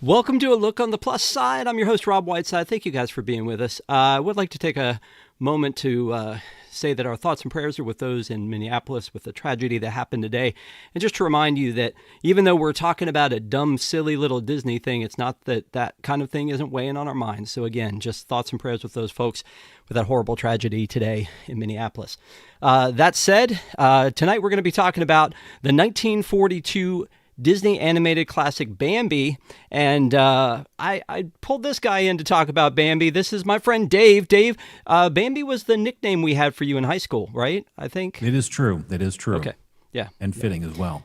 Welcome to A Look on the Plus Side. I'm your host, Rob Whiteside. Thank you guys for being with us. I would like to take a moment to say that our thoughts and prayers are with those in Minneapolis with the tragedy that happened today. And just to remind you that even though we're talking about a dumb, silly little Disney thing, it's not that that kind of thing isn't weighing on our minds. So again, just thoughts and prayers with those folks with that horrible tragedy today in Minneapolis. That said, tonight we're going to be talking about the 1942 Disney animated classic Bambi, and I pulled this guy in to talk about Bambi. This is my friend Dave. Dave, Bambi was the nickname we had for you in high school, right? I think. It is true. It is true. Okay. Yeah. And fitting as well.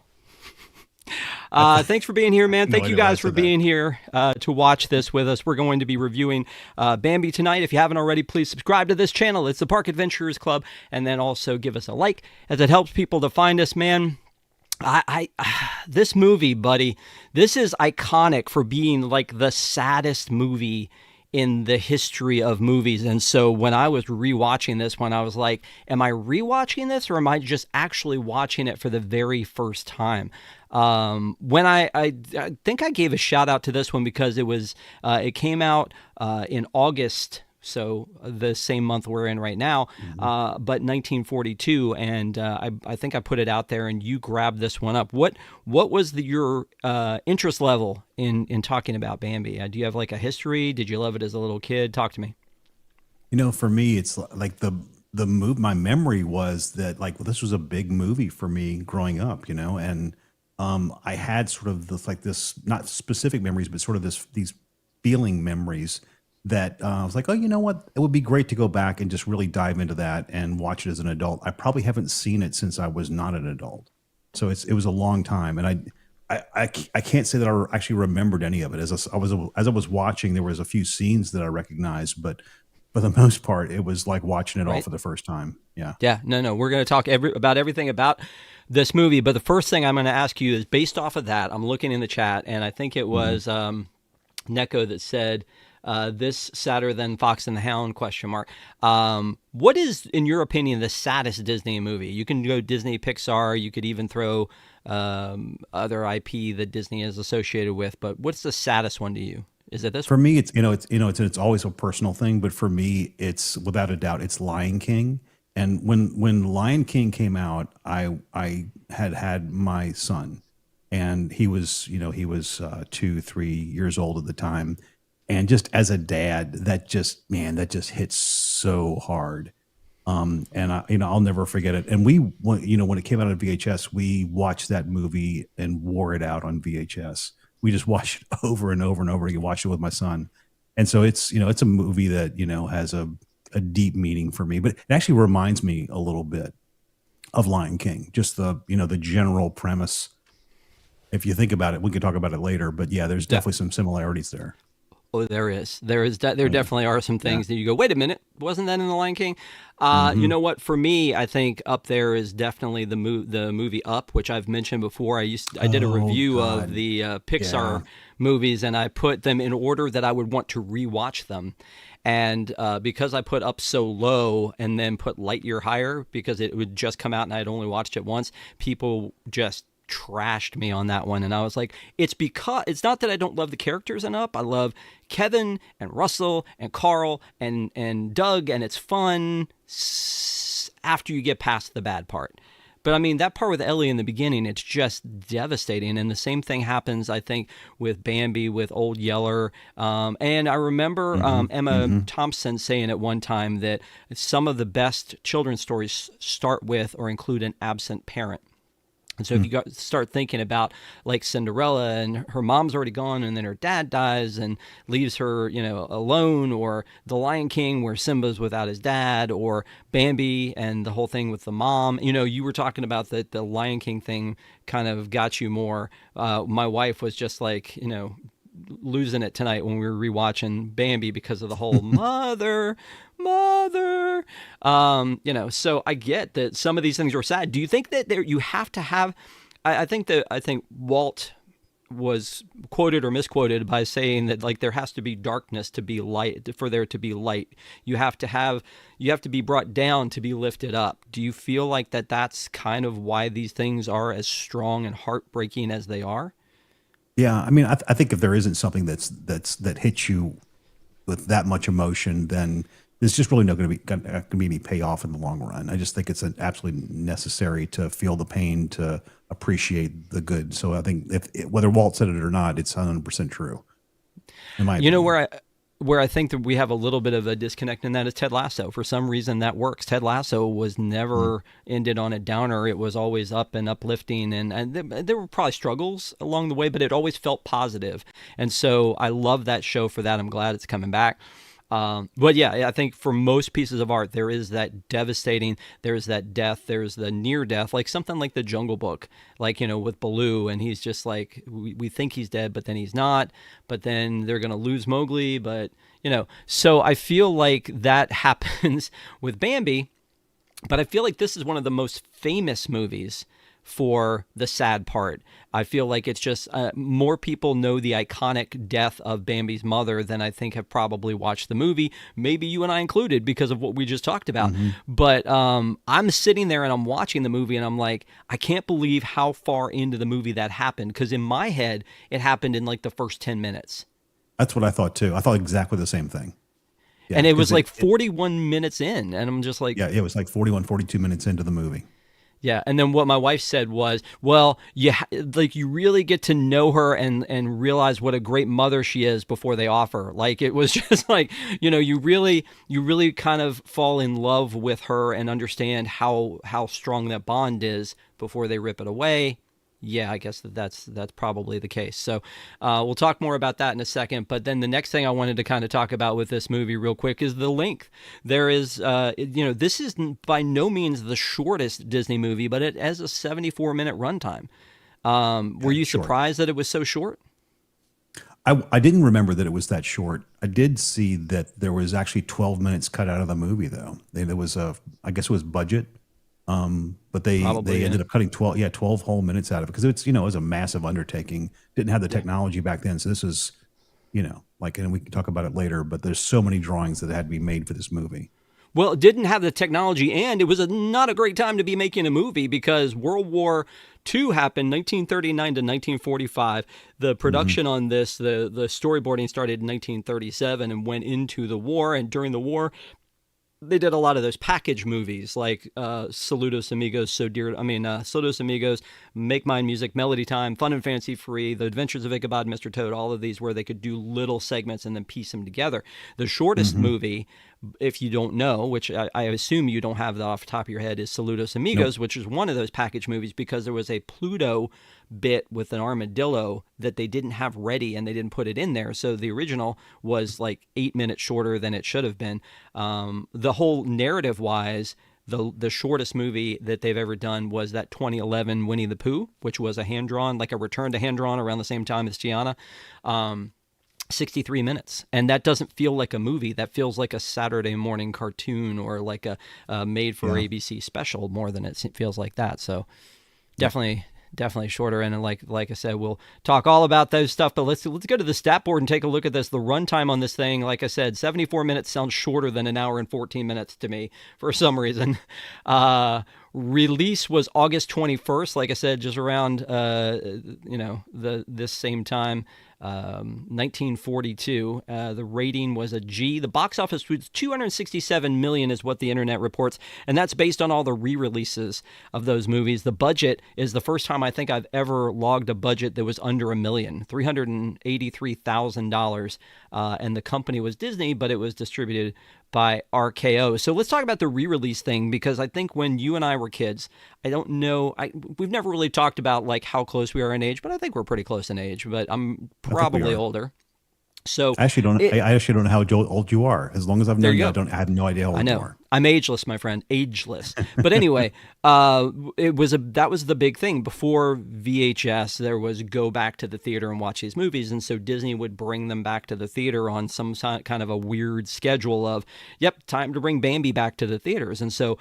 Thanks for being here, man. Thank you guys for being here to watch this with us. We're going to be reviewing Bambi tonight. If you haven't already, please subscribe to this channel. It's the Park Adventurers Club, and then also give us a like as it helps people to find us, man. This movie, buddy, this is iconic for being like the saddest movie in the history of movies. And so when I was rewatching this one, I was like, am I rewatching this or am I just actually watching it for the very first time? When I think I gave a shout out to this one because it came out in August. So the same month we're in right now, but 1942, and I think I put it out there, and you grabbed this one up. What was your interest level in talking about Bambi? Do you have like a history? Did you love it as a little kid? Talk to me. You know, for me, it's like the move. My memory was that like this was a big movie for me growing up. You know, and I had sort of this not specific memories, but sort of these feeling memories. That I was like, oh, you know what? It would be great to go back and just really dive into that and watch it as an adult. I probably haven't seen it since I was not an adult, so it was a long time, and I can't say that I actually remembered any of it. As I was watching, there was a few scenes that I recognized, but for the most part, it was like watching it all for the first time. Yeah, yeah, no, we're going to talk about everything about this movie, but the first thing I'm going to ask you is based off of that. I'm looking in the chat, and I think it was Neko that said. This sadder than Fox and the Hound ? What is, in your opinion, the saddest Disney movie? You can go Disney, Pixar. You could even throw other IP that Disney is associated with. But what's the saddest one to you? Is it this? For me, it's always a personal thing. But for me, it's without a doubt, it's Lion King. And when Lion King came out, I had my son, and he was 2-3 years old at the time. And just as a dad, that just hits so hard. And I'll never forget it. And when it came out on VHS, we watched that movie and wore it out on VHS. We just watched it over and over and over again, watched it with my son. And so it's a movie that, has a deep meaning for me, but it actually reminds me a little bit of Lion King, just the general premise. If you think about it, we could talk about it later, but yeah, there's definitely some similarities there. Oh, there is. There definitely are some things that you go, wait a minute, wasn't that in The Lion King? You know what? For me, I think up there is definitely the movie Up, which I've mentioned before. I did a review of the Pixar movies, and I put them in order that I would want to rewatch them. And because I put Up so low and then put Lightyear higher because it would just come out and I had only watched it once, people just trashed me on that one, and I was like, it's not that I don't love the characters in Up. I love Kevin and Russell and Carl and Doug, and it's fun after you get past the bad part. But I mean, that part with Ellie in the beginning, it's just devastating. And the same thing happens, I think, with Bambi, with Old Yeller. And I remember Emma Thompson saying at one time that some of the best children's stories start with or include an absent parent. And so if you start thinking about like Cinderella and her mom's already gone and then her dad dies and leaves her, alone, or The Lion King where Simba's without his dad, or Bambi and the whole thing with the mom, you were talking about that the Lion King thing kind of got you more. My wife was just like, losing it tonight when we were rewatching Bambi because of the whole mother. So I get that some of these things are sad. Do you think that you have to have? I think Walt was quoted or misquoted by saying that like there has to be darkness to be light, for there to be light. You have to be brought down to be lifted up. Do you feel like that's kind of why these things are as strong and heartbreaking as they are? Yeah, I mean, I think if there isn't something that hits you with that much emotion, then there's just really not going to be any payoff in the long run. I just think it's an absolutely necessary to feel the pain to appreciate the good. So I think whether Walt said it or not, it's 100% true, in my You know opinion. where I think that we have a little bit of a disconnect in that is Ted Lasso. For some reason that works. Ted Lasso was Mm. never ended on a downer. It was always up and uplifting, and there were probably struggles along the way, but it always felt positive. And so I love that show for that. I'm glad it's coming back. But yeah, I think for most pieces of art, there is that devastating, there's that death, there's the near death, like something like the Jungle Book, like, with Baloo, and he's just like, we think he's dead, but then he's not, but then they're going to lose Mowgli, but, so I feel like that happens with Bambi, but I feel like this is one of the most famous movies for the sad part. I feel like it's just more people know the iconic death of Bambi's mother than I think have probably watched the movie. Maybe you and I included because of what we just talked about. Hmm. But I'm sitting there and I'm watching the movie and I'm like, I can't believe how far into the movie that happened. Because in my head, it happened in like the first 10 minutes. That's what I thought too. I thought exactly the same thing. Yeah, And it because was like 41 minutes in. And I'm just like, yeah, it was like 41, 42 minutes into the movie. yeah, and then what my wife said was, "Well, like you really get to know her and realize what a great mother she is before they offer." Like it was just like, you really kind of fall in love with her and understand how strong that bond is before they rip it away. Yeah, I guess that's probably the case. So we'll talk more about that in a second. But then the next thing I wanted to kind of talk about with this movie real quick is the length. There is, this is by no means the shortest Disney movie, but it has a 74-minute runtime. Were Yeah, you it's short. surprised that it was so short? I didn't remember that it was that short. I did see that there was actually 12 minutes cut out of the movie though. There was I guess it was budget. But they Probably, yeah. ended up cutting 12 whole minutes out of it because it was a massive undertaking. Didn't have the Yeah. technology back then. So this is, like, and we can talk about it later, but there's so many drawings that had to be made for this movie. Well, it didn't have the technology, and it was not a great time to be making a movie because World War II happened 1939 to 1945. The Hmm. production on this, the storyboarding started in 1937 and went into the war. And during the war, they did a lot of those package movies like Saludos Amigos, Saludos Amigos, Make Mine Music, Melody Time, Fun and Fancy Free, The Adventures of Ichabod and Mr. Toad, all of these where they could do little segments and then piece them together. The shortest Hmm. movie, if you don't know, which I assume you don't have that off the top of your head, is Saludos Nope. Amigos, which is one of those package movies because there was a Pluto bit with an armadillo that they didn't have ready and they didn't put it in there. So the original was like 8 minutes shorter than it should have been. The whole narrative wise, the shortest movie that they've ever done was that 2011 Winnie the Pooh, which was a hand drawn, like a return to hand drawn around the same time as Tiana. 63 minutes, and that doesn't feel like a movie. That feels like a Saturday morning cartoon or like a made for Yeah. ABC special more than it feels like that. So Yep. definitely shorter. And like I said, we'll talk all about those stuff. But let's go to the stat board and take a look at this. The runtime on this thing, like I said, 74 minutes sounds shorter than an hour and 14 minutes to me for some reason. Release was August 21st. Like I said, just around this same time. 1942. The rating was a G. The box office was 267 million, is what the internet reports, and that's based on all the re-releases of those movies. The budget is the first time I think I've ever logged a budget that was under $1 million, $383,000, and the company was Disney, but it was distributed by RKO. So let's talk about the re-release thing because I think when you and I were kids, I don't know, we've never really talked about like how close we are in age, but I think we're pretty close in age. But I'm I think we probably are. older. So I actually don't. it I actually don't know how old you are. As long as I've there known you you, go. I have no idea how I old you know. are. I'm ageless, my friend, ageless. But anyway, that was the big thing before VHS. There was go back to the theater and watch these movies, and so Disney would bring them back to the theater on kind of a weird schedule of, yep, time to bring Bambi back to the theaters. And so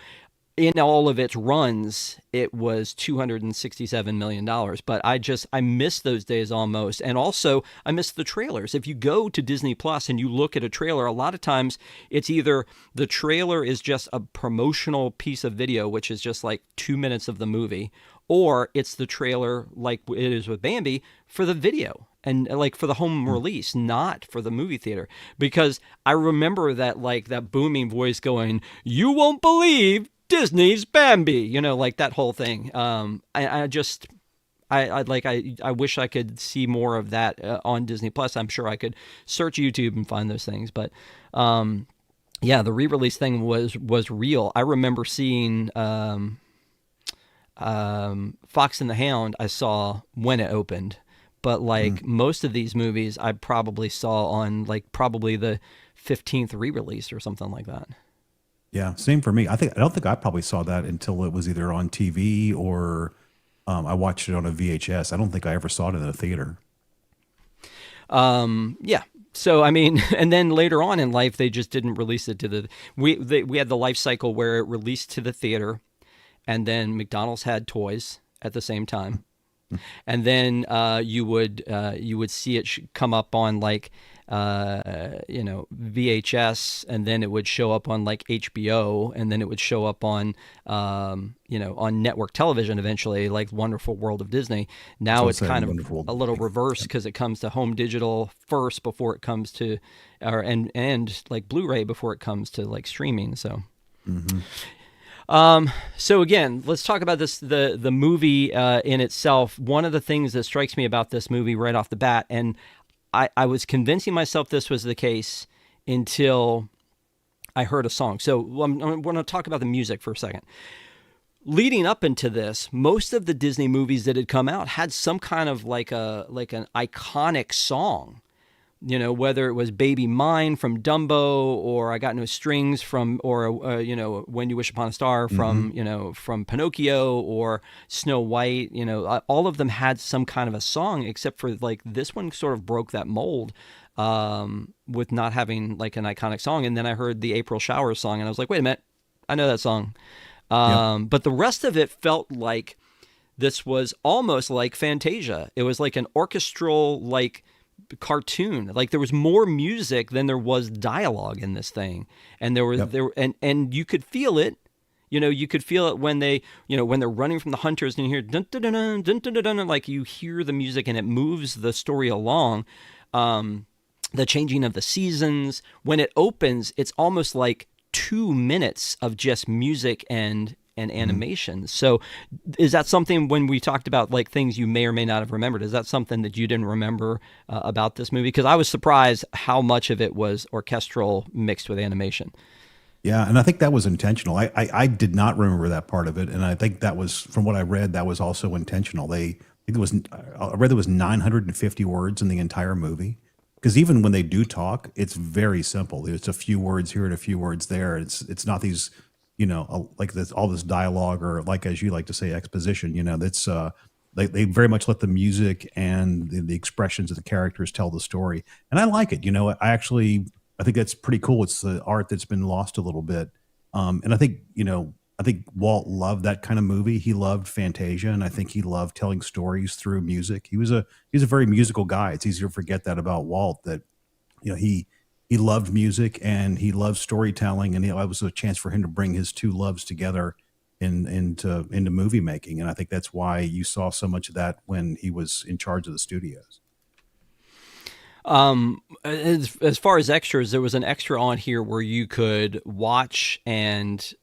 in all of its runs, it was $267 million. But I miss those days almost, and also I miss the trailers. If you go to Disney Plus and you look at a trailer, a lot of times it's either the trailer is just a promotional piece of video, which is just like 2 minutes of the movie, or it's the trailer like it is with Bambi for the video and like for the home release, not for the movie theater. Because I remember that like that booming voice going, "You won't believe Disney's Bambi," like that whole thing. I just, I wish I could see more of that on Disney Plus. I'm sure I could search YouTube and find those things, but yeah, the re-release thing was real. I remember seeing Fox and the Hound. I saw when it opened, but like most of these movies, I probably saw on like probably the 15th re-release or something like that. Yeah, same for me. I don't think I probably saw that until it was either on TV or I watched it on a VHS. I don't think I ever saw it in a theater. Yeah. So I mean, and then later on in life, they just didn't release it to we had the life cycle where it released to the theater, and then McDonald's had toys at the same time, and then you would see it come up on like VHS, and then it would show up on like HBO, and then it would show up on on network television eventually, like Wonderful World of Disney. Now it's kind of a little reverse because it comes to home digital first before it comes to and like Blu-ray before it comes to like streaming. So so again, let's talk about the movie in itself. One of the things that strikes me about this movie right off the bat, and I was convincing myself this was the case until I heard a song. So I'm going to talk about the music for a second. Leading up into this, most of the Disney movies that had come out had some kind of like an iconic song. Whether it was "Baby Mine" from Dumbo, or "I Got No Strings" from, or "When You Wish Upon a Star" from from Pinocchio, or Snow White. All of them had some kind of a song, except for like this one sort of broke that mold with not having like an iconic song. And then I heard the April Showers song, and I was like, wait a minute, I know that song. Yep. But the rest of it felt like this was almost like Fantasia. It was like an orchestral like cartoon. Like there was more music than there was dialogue in this thing, and and you could feel it. You could feel it when they, when they're running from the hunters, and you hear dun dun dun dun dun dun dun, dun, like you hear the music and it moves the story along. The changing of the seasons, when it opens, it's almost like 2 minutes of just music and animation. So is that something, when we talked about like things you may or may not have remembered, is that something that you didn't remember about this movie? Because I was surprised how much of it was orchestral mixed with animation. Yeah, and I think that was intentional. I did not remember that part of it, and I think that was, from what I read, that was also intentional. I read there was 950 words in the entire movie. Because even when they do talk, it's very simple. It's a few words here and a few words there. It's not these, like this, all this dialogue, or like, as you like to say, exposition. That's they very much let the music and the expressions of the characters tell the story, and I like it. I think that's pretty cool. It's the art that's been lost a little bit, and I think Walt loved that kind of movie. He loved Fantasia, and I think he loved telling stories through music. He was a very musical guy. It's easy to forget that about Walt, that he loved music and he loved storytelling, and it was a chance for him to bring his two loves together into movie making. And I think that's why you saw so much of that when he was in charge of the studios. As far as extras, there was an extra on here where you could watch, and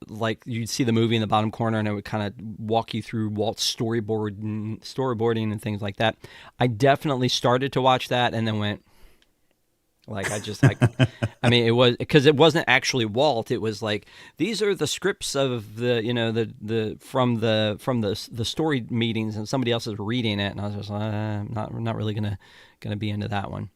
like you'd see the movie in the bottom corner, and it would kind of walk you through Walt's storyboarding and things like that. I definitely started to watch that and then went, like, I just like, I mean, it was because it wasn't actually Walt. It was like, these are the scripts of the, from the story meetings, and somebody else is reading it. And I was just like, I'm not really going to be into that one.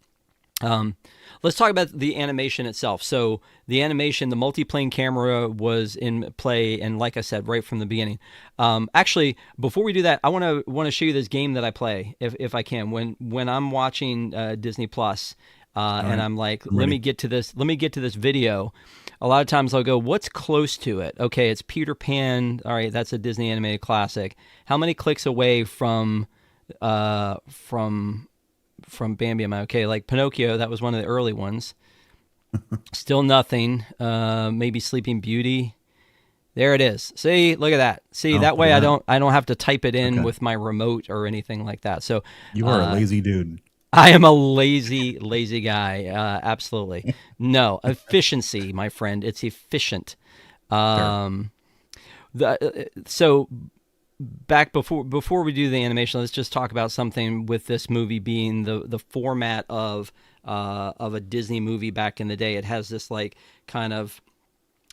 Let's talk about the animation itself. So the animation, the multi-plane camera was in play, and like I said, right from the beginning. Actually, before we do that, I want to show you this game that I play, if I can, when I'm watching Disney Plus, and I'm like, let me get to this video. a lot of times I'll go, what's close to it? Okay, it's Peter Pan. All right, that's a Disney animated classic. How many clicks away uh, from, from Bambi am I? Okay, like Pinocchio, that was one of the early ones. Still nothing. Maybe Sleeping Beauty. There it is. See, look at that. See, Oh, that look way at that. I don't have to type it in Okay. with my remote or anything like that. So, You are a uh, lazy dude. I am a lazy guy. Absolutely. No, efficiency, my friend. It's efficient. Fair. Um, so back before we do the animation, let's just talk about something with this movie being the format of a Disney movie back in the day. It has this like kind of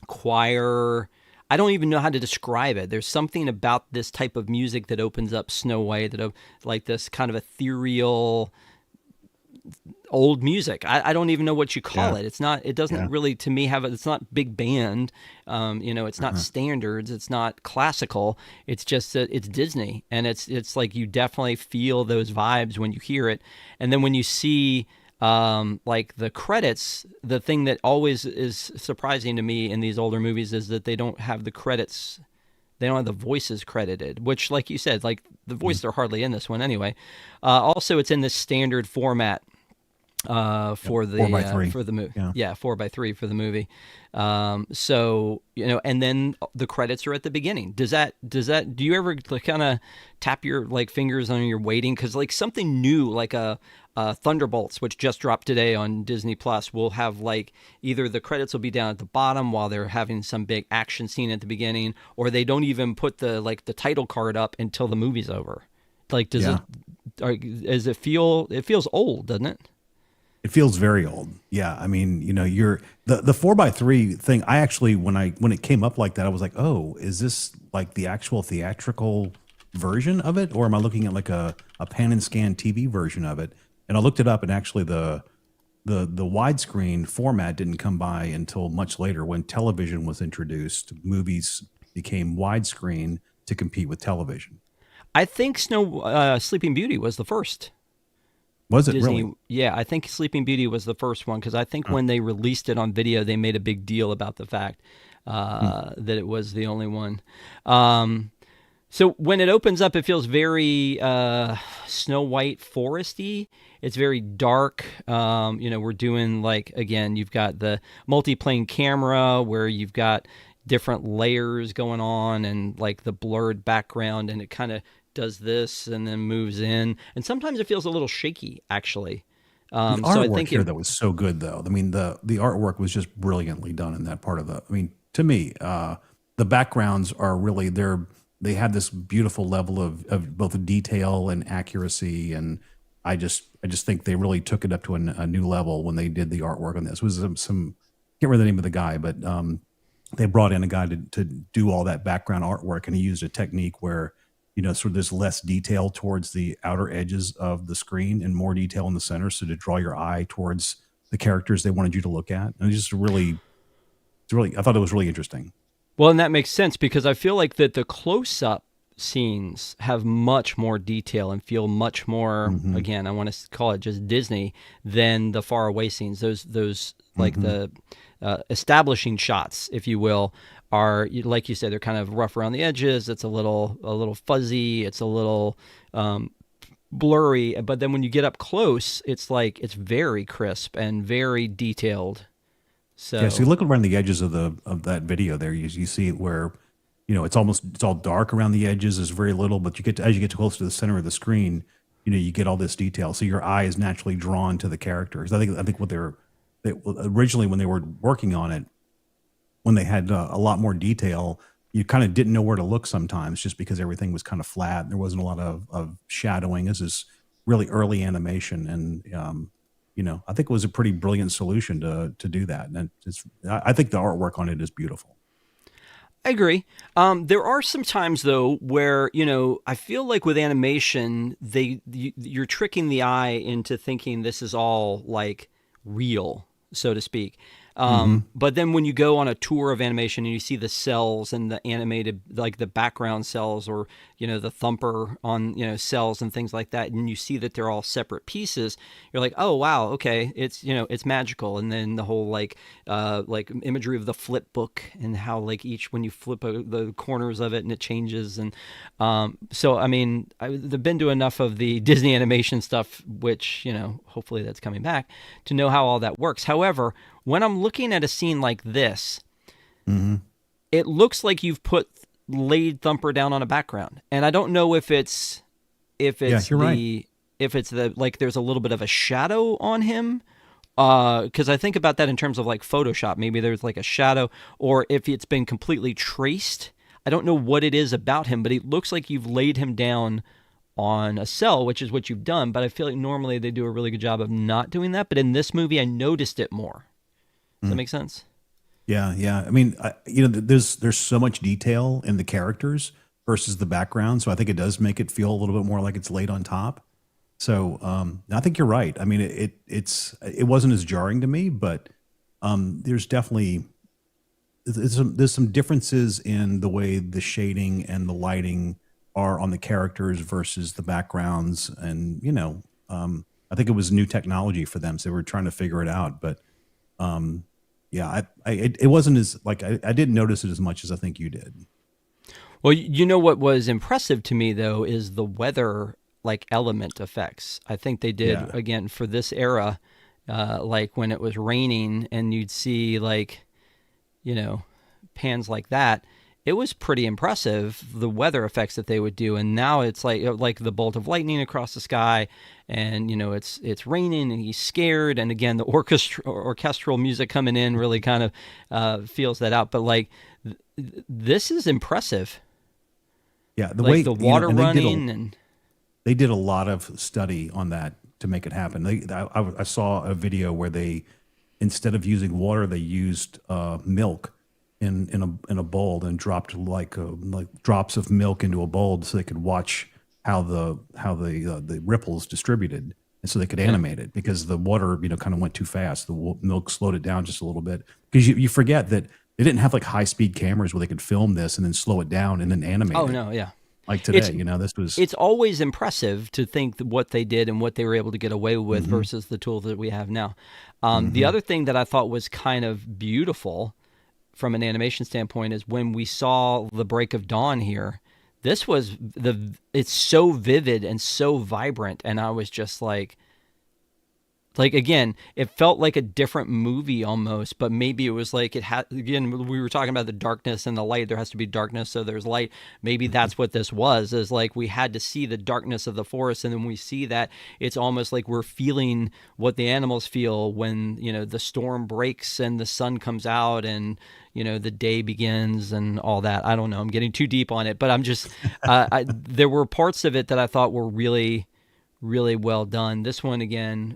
choir. I don't even know how to describe it. There's something about this type of music that opens up Snow White, like this kind of ethereal old music. I don't even know what you call Yeah. it. It's not. It doesn't Yeah. really to me have. It's not big band. It's not Uh-huh. standards. It's not classical. It's just that it's Disney, and it's like you definitely feel those vibes when you hear it, and then when you see. Like the credits, the thing that always is surprising to me in these older movies is that they don't have the credits. They don't have the voices credited, which, like you said, like the Mhm. voices are hardly in this one anyway. Also, it's in this standard format Yep. Four by three. for the movie. Yeah. Yeah, 4:3 for the movie. So and then the credits are at the beginning. Do you ever like, kind of tap your like fingers on your waiting because like something new like a Thunderbolts, which just dropped today on Disney Plus, will have like either the credits will be down at the bottom while they're having some big action scene at the beginning, or they don't even put the title card up until the movie's over. Like, Yeah. does it feel? It feels old, doesn't it? It feels very old. Yeah. I mean, you're the four by three thing. I actually, when it came up like that, I was like, oh, is this like the actual theatrical version of it? Or am I looking at like a pan and scan TV version of it? And I looked it up, and actually the widescreen format didn't come by until much later when television was introduced. Movies became widescreen to compete with television. I think Sleeping Beauty was the first Was it really? Disney. Yeah, I think Sleeping Beauty was the first one because I think Uh, when they released it on video, they made a big deal about the fact hmm. that it was the only one. Um, so when it opens up, it feels very Snow White foresty. It's very dark. We're doing like again, you've got the multi-plane camera where you've got different layers going on and like the blurred background, and it kind of does this and then moves in. And sometimes it feels a little shaky, actually. The So I artwork think here it though was so good though. I mean, the artwork was just brilliantly done in that part of the. I mean, to me, the backgrounds are really they have this beautiful level of both detail and accuracy, and I just think they really took it up to a new level when they did the artwork on this. It was some can't remember the name of the guy, but they brought in a guy to do all that background artwork, and he used a technique where sort of there's less detail towards the outer edges of the screen and more detail in the center, so to draw your eye towards the characters they wanted you to look at. And it's really, I thought it was really interesting. Well, and that makes sense because I feel like that the close-up scenes have much more detail and feel much more. Hmm. Again, I want to call it just Disney than the far away scenes. Those like Hmm. the establishing shots, if you will, are like you said, they're kind of rough around the edges. It's a little fuzzy. It's a little blurry. But then when you get up close, it's like it's very crisp and very detailed. Yeah, so So you look around the edges of that video there, you see it where it's all dark around the edges. There's very little, but as you get close to the center of the screen, you get all this detail. So your eye is naturally drawn to the characters. I think originally when they were working on it, when they had a lot more detail, you kind of didn't know where to look sometimes, just because everything was kind of flat. And there wasn't a lot of shadowing. This is really early animation, and I think it was a pretty brilliant solution to do that. And I think the artwork on it is beautiful. I agree. There are some times though where I feel like with animation you're tricking the eye into thinking this is all like real, so to speak. Mm-hmm. But then when you go on a tour of animation and you see the cells and the animated, like the background cells, or the thumper on cells and things like that, and you see that they're all separate pieces, you're like, oh wow, okay, it's magical. And then the whole like imagery of the flip book, and how like each when you flip the corners of it and it changes. And so I mean, I've been to enough of the Disney animation stuff, which hopefully that's coming back, to know how all that works. However, when I'm looking at a scene like this, Mm-hmm. it looks like you've put laid Thumper down on a background, and I don't know if Yeah, it's you're right. the like there's a little bit of a shadow on him, because I think about that in terms of like Photoshop. Maybe there's like a shadow, or if it's been completely traced. I don't know what it is about him, but it looks like you've laid him down on a cell, which is what you've done. But I feel like normally they do a really good job of not doing that. But in this movie, I noticed it more. Does that make sense? Yeah, yeah. I mean, there's so much detail in the characters versus the background, so I think it does make it feel a little bit more like it's laid on top. So I think you're right. I mean, it wasn't as jarring to me, but there's definitely there's some differences in the way the shading and the lighting are on the characters versus the backgrounds, and I think it was new technology for them, so they were trying to figure it out. But yeah, it wasn't as like I didn't notice it as much as I think you did. Well, what was impressive to me though is the weather, like element effects. I think they did Yeah. again for this era, like when it was raining and you'd see like you know, pans like that, it was pretty impressive the weather effects that they would do. And now it's like the bolt of lightning across the sky, and it's raining and he's scared. And again, the orchestral music coming in really kind of feels that out. But like this is impressive, Yeah, the like way the water and running and they did a lot of study on that to make it happen. I saw a video where they, instead of using water, they used milk in a bowl, and dropped like drops of milk into a bowl so they could watch how the ripples distributed, and so they could yeah. animate it, because the water kind of went too fast. The milk slowed it down just a little bit, because you forget that they didn't have like high speed cameras where they could film this and then slow it down and then animate Oh it no, yeah. like It's today. This was. it's always impressive to think what they did and what they were able to get away with Hmm. versus the tools that we have now. The Hmm. other thing that I thought was kind of beautiful from an animation standpoint is when we saw the break of dawn here. This was it's so vivid and so vibrant, and I was just like again, it felt like a different movie almost, but maybe it was like it had, again, we were talking about the darkness and the light. There has to be darkness, so there's light. Maybe that's what this was, is like we had to see the darkness of the forest, and then we see that it's almost like we're feeling what the animals feel when the storm breaks and the sun comes out, and the day begins and all that. I don't know, I'm getting too deep on it, but I'm just there were parts of it that I thought were really really well done. This one again,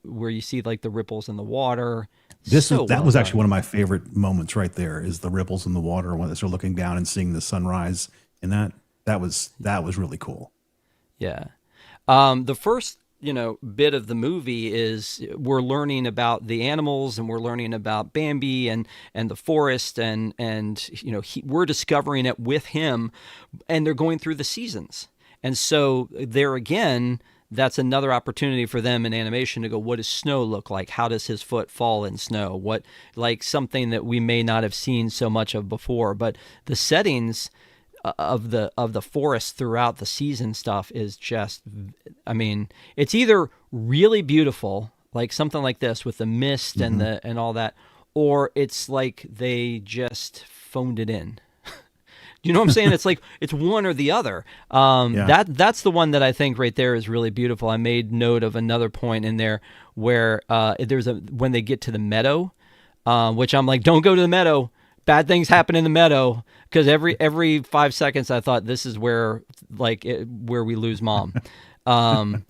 where you see like the ripples in the water, so That well was actually done. one of my favorite moments right there, is the ripples in the water when they're looking down and seeing the sunrise, and that was really cool. Yeah. The first bit of the movie is we're learning about the animals, and we're learning about Bambi and the forest, and we're discovering it with him, and they're going through the seasons. And so there again, that's another opportunity for them in animation to go, what does snow look like? How does his foot fall in snow? What, like something that we may not have seen so much of before. But the settings of the forest throughout the season stuff is just, I mean, it's either really beautiful, like something like this with the mist and Hmm. the and all that, or it's like they just phoned it in. You know what I'm saying? It's like it's one or the other. Yeah. That's the one that I think right there is really beautiful. I made note of another point in there where there's a when they get to the meadow, which I'm like, don't go to the meadow. Bad things happen in the meadow, because every 5 seconds I thought this is where where we lose mom. Um,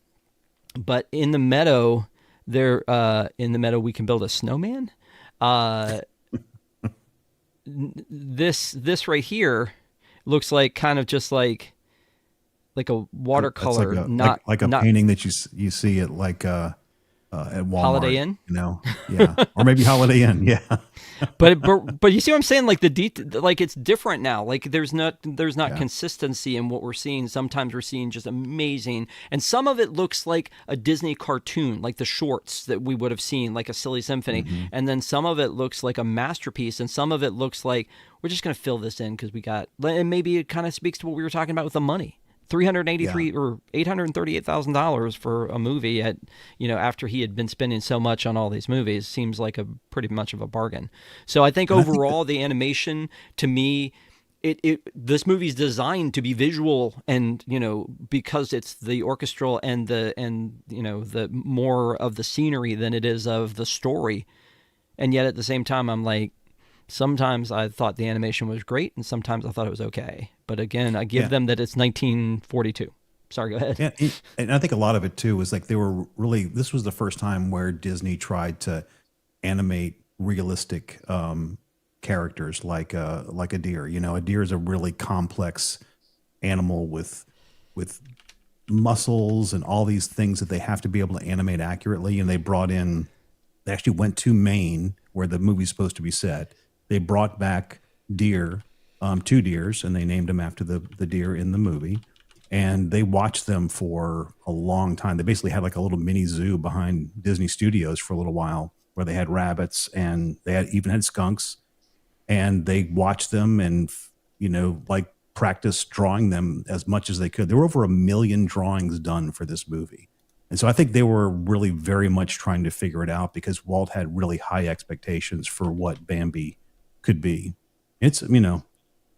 but in the meadow, in the meadow we can build a snowman. Uh, this right here looks like kind of just like a That's like watercolor, a not like a not painting that you see at like at Holiday Walmart, Inn. Yeah, or maybe Holiday Inn, yeah. But you see what I'm saying? Like like it's different now. Like there's not Yeah. consistency in what we're seeing. Sometimes we're seeing just amazing, and some of it looks like a Disney cartoon, like the shorts that we would have seen, like a Silly Symphony, Hmm. and then some of it looks like a masterpiece, and some of it looks like we're just gonna fill this in because we got, and maybe it kind of speaks to what we were talking about with the money. Yeah. $383 or $838,000 for a movie at, after he had been spending so much on all these movies, seems like a pretty much of a bargain. So I think And I think that, overall the animation, to me, this movie's designed to be visual, and because it's the orchestral and the more of the scenery than it is of the story. And yet at the same time, I'm like, sometimes I thought the animation was great, and sometimes I thought it was okay. But again, I give yeah. them that it's 1942. Sorry, go ahead. Yeah, and I think a lot of it too was like they were really. This was the first time where Disney tried to animate realistic characters like a deer. A deer is a really complex animal with muscles and all these things that they have to be able to animate accurately. And they brought in. They actually went to Maine, where the movie's supposed to be set. They brought back deer, two deers, and they named them after the deer in the movie. And they watched them for a long time. They basically had like a little mini zoo behind Disney Studios for a little while, where they had rabbits and they even had skunks. And they watched them and like practice drawing them as much as they could. There were over 1 million drawings done for this movie. And so I think they were really very much trying to figure it out, because Walt had really high expectations for what Bambi could be. It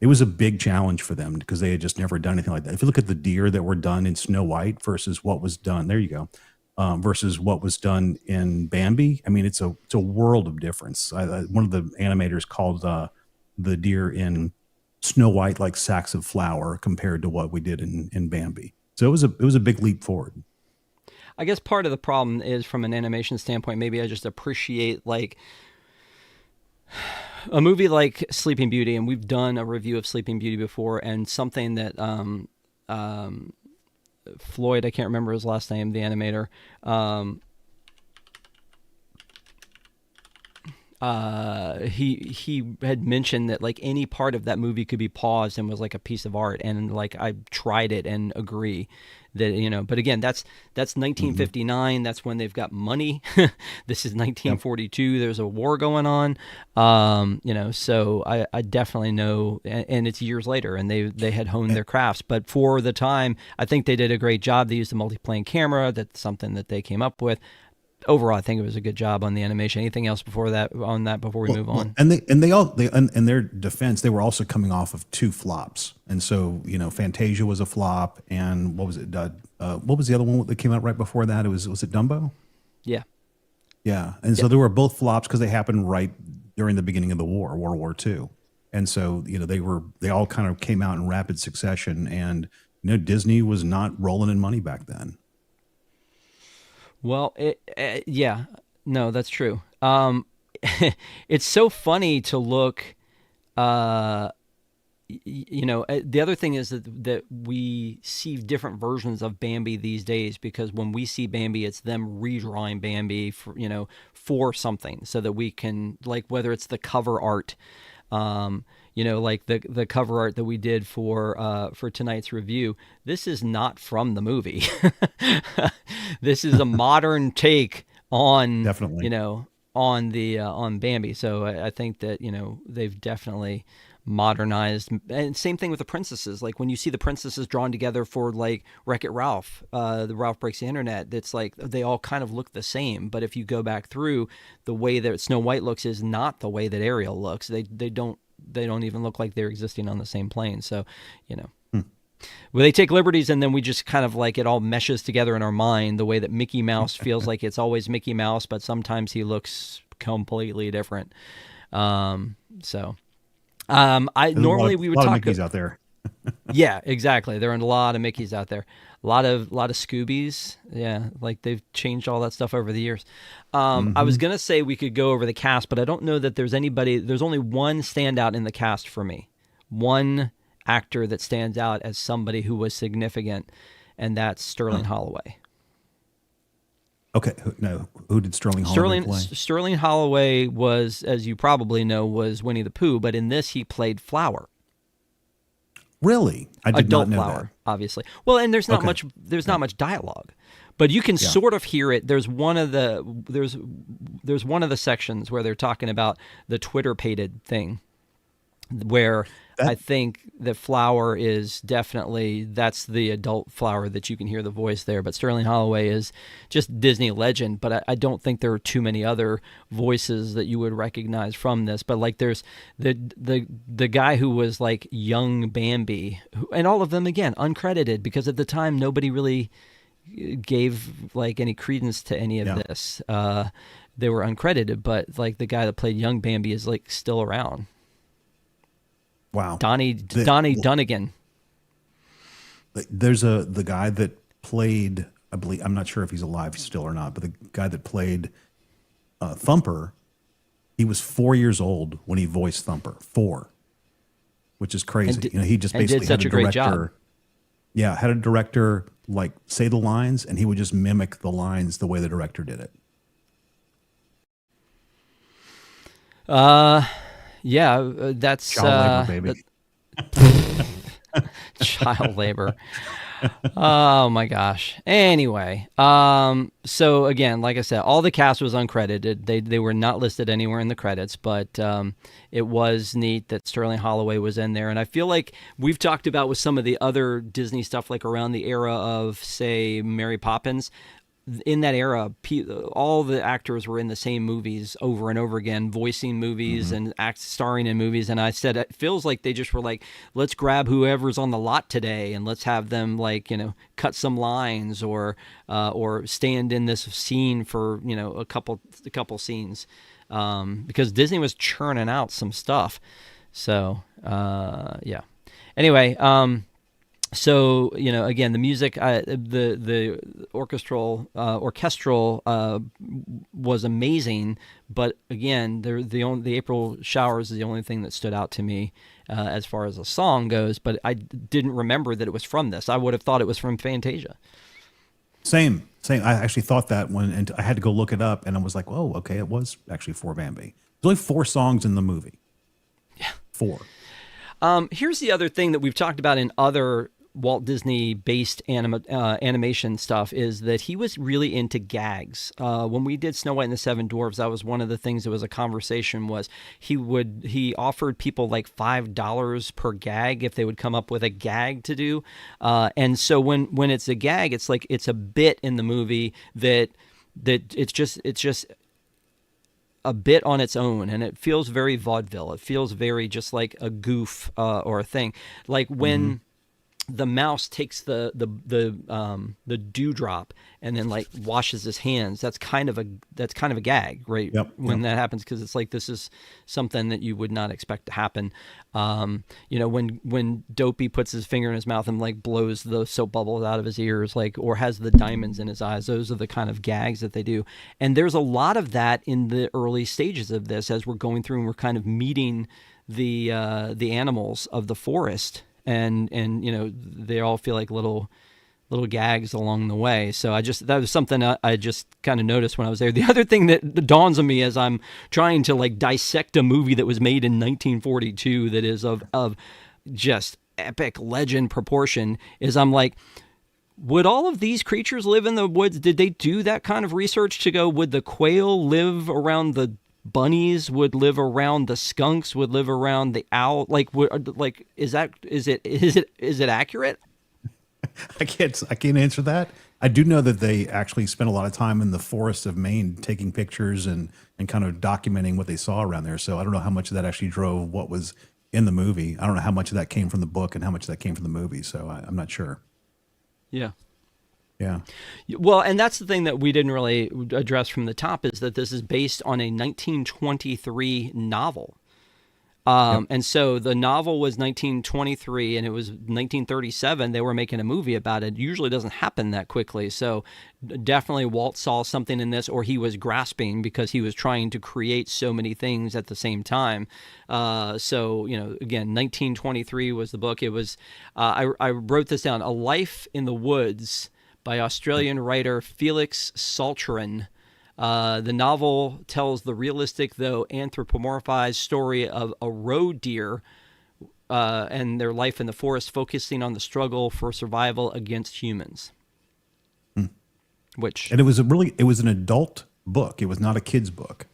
was a big challenge for them because they had just never done anything like that. If you look at the deer that were done in Snow White versus what was done, there you go, versus what was done in Bambi. I mean, it's a world of difference. One of the animators called the deer in Snow White like sacks of flour compared to what we did in Bambi. So it was a big leap forward. I guess part of the problem is, from an animation standpoint, maybe I just appreciate like a movie like Sleeping Beauty, and we've done a review of Sleeping Beauty before, and something that Floyd, I can't remember his last name, the animator, he had mentioned that like any part of that movie could be paused and was like a piece of art, and like I tried it and agree that but again, that's Hmm. 1959. That's when they've got money. This is Yep. 1942. There's a war going on. So I definitely know, and it's years later, and they had honed their crafts. But for the time, I think they did a great job. They used a multiplane camera. That's something that they came up with. Overall, I think it was a good job on the animation. Anything else before that on that before we move on? In their defense, they were also coming off of two flops, and so Fantasia was a flop, and what was it? What was the other one that came out right before that? Was it Dumbo? Yeah. Yeah, and Yeah. so they were both flops because they happened right during the beginning of the war, World War II, and so they all kind of came out in rapid succession, and Disney was not rolling in money back then. Well, yeah, no, that's true. It's so funny to look. Uh, the other thing is that we see different versions of Bambi these days, because when we see Bambi, it's them redrawing Bambi for something, so that we can, like, whether it's the cover art, like the cover art that we did for tonight's review. This is not from the movie. This is a modern take on Definitely. on Bambi. So I think that they've definitely modernized. And same thing with the princesses. Like when you see the princesses drawn together for like Wreck-It Ralph, the Ralph Breaks the Internet, it's like they all kind of look the same. But if you go back through, the way that Snow White looks is not the way that Ariel looks. They don't even look like they're existing on the same plane. So, you know. Hmm. Well, they take liberties, and then we just kind of like it all meshes together in our mind, the way that Mickey Mouse feels like it's always Mickey Mouse, but sometimes he looks completely different. So I There's normally we a would lot of talk. Mickeys out there. Yeah, exactly. There are a lot of Mickeys out there. A lot of Scoobies. Yeah, like they've changed all that stuff over the years. I was Hmm. gonna say we could go over the cast, but I don't know that there's anybody. There's only one standout in the cast for me. One actor that stands out as somebody who was significant, and that's Sterling Huh. Holloway. Okay, no, who did Sterling Holloway play? Sterling Holloway was, as you probably know, was Winnie the Pooh, but in this he played Flower. Really? I did not Adult know that. Flower, obviously. Well, and Okay. there's Yeah. not much dialogue, but you can Yeah. sort of hear it. There's one of the sections where they're talking about the Twitter pated thing, where I That think the Flower is definitely, that's the adult Flower that you can hear the voice there. But Sterling Holloway is just Disney legend. But I don't think there are too many other voices that you would recognize from this. But like there's the guy who was like young Bambi, and all of them again uncredited, because at the time nobody really gave like any credence to any of yeah. this. They were uncredited, but like the guy that played young Bambi is like still around. Wow. Donnie Dunnigan. There's the guy that played, I believe, I'm not sure if he's alive still or not, but the guy that played Thumper, he was 4 years old when he voiced Thumper. 4, which is And crazy. did, You know, he just and did basically had such a a great job. director. Yeah, had a director like say the lines, and he would just mimic the lines the way the director did it. Yeah, that's Child labor, baby. child labor. Oh my gosh. Anyway, so again, like I said, all the cast was uncredited. They were not listed anywhere in the credits, but it was neat that Sterling Holloway was in there. And I feel like we've talked about with some of the other Disney stuff, like around the era of, say, Mary Poppins. In that era, all the actors were in the same movies over and over again, voicing movies and starring in movies. And I said, it feels like they just were like, let's grab whoever's on the lot today and let's have them, like, cut some lines or stand in this scene for, a couple scenes, because Disney was churning out some stuff. So yeah. Anyway. So again, the music, the orchestral was amazing, but again, the April Showers is the only thing that stood out to me as far as a song goes. But I didn't remember that it was from this. I would have thought it was from Fantasia. Same. I actually thought that and I had to go look it up, and I was like, "Oh, okay, it was actually for Bambi." There's only 4 songs in the movie. Yeah. 4. Here's the other thing that we've talked about in other Walt Disney based animation stuff, is that he was really into gags. When we did Snow White and the Seven Dwarfs, that was one of the things that was a conversation, was he offered people like $5 per gag if they would come up with a gag to do. And so when it's a gag, it's like it's a bit in the movie that it's just a bit on its own, and it feels very vaudeville. It feels very just like a goof or a thing. Like when the mouse takes the dewdrop and then like washes his hands. That's kind of a gag, right? Yep. When that happens, because it's like this is something that you would not expect to happen. When Dopey puts his finger in his mouth and like blows the soap bubbles out of his ears, like, or has the diamonds in his eyes. Those are the kind of gags that they do, and there's a lot of that in the early stages of this as we're going through and we're kind of meeting the animals of the forest. And they all feel like little gags along the way. So that was something I just kind of noticed when I was there. The other thing that dawns on me as I'm trying to like dissect a movie that was made in 1942 that is of just epic legend proportion is, I'm like, would all of these creatures live in the woods? Did they do that kind of research to go, would the quail live around the bunnies, would live around the skunks, would live around the owl? Like is it accurate? I can't answer that. I do know that they actually spent a lot of time in the forests of Maine taking pictures and kind of documenting what they saw around there. So I don't know how much of that actually drove what was in the movie. I don't know how much of that came from the book and how much of that came from the movie. So I'm not sure. Yeah. Yeah. Well, and that's the thing that we didn't really address from the top, is that this is based on a 1923 novel. And so the novel was 1923 and it was 1937. They were making a movie about it. Usually doesn't happen that quickly. So definitely Walt saw something in this, or he was grasping, because he was trying to create so many things at the same time. So, again, 1923 was the book. It was, I wrote this down, A Life in the Woods by Australian writer Felix Saltran. The novel tells the realistic, though anthropomorphized, story of a roe deer and their life in the forest, focusing on the struggle for survival against humans. Which, And it was an adult book. It was not a kid's book.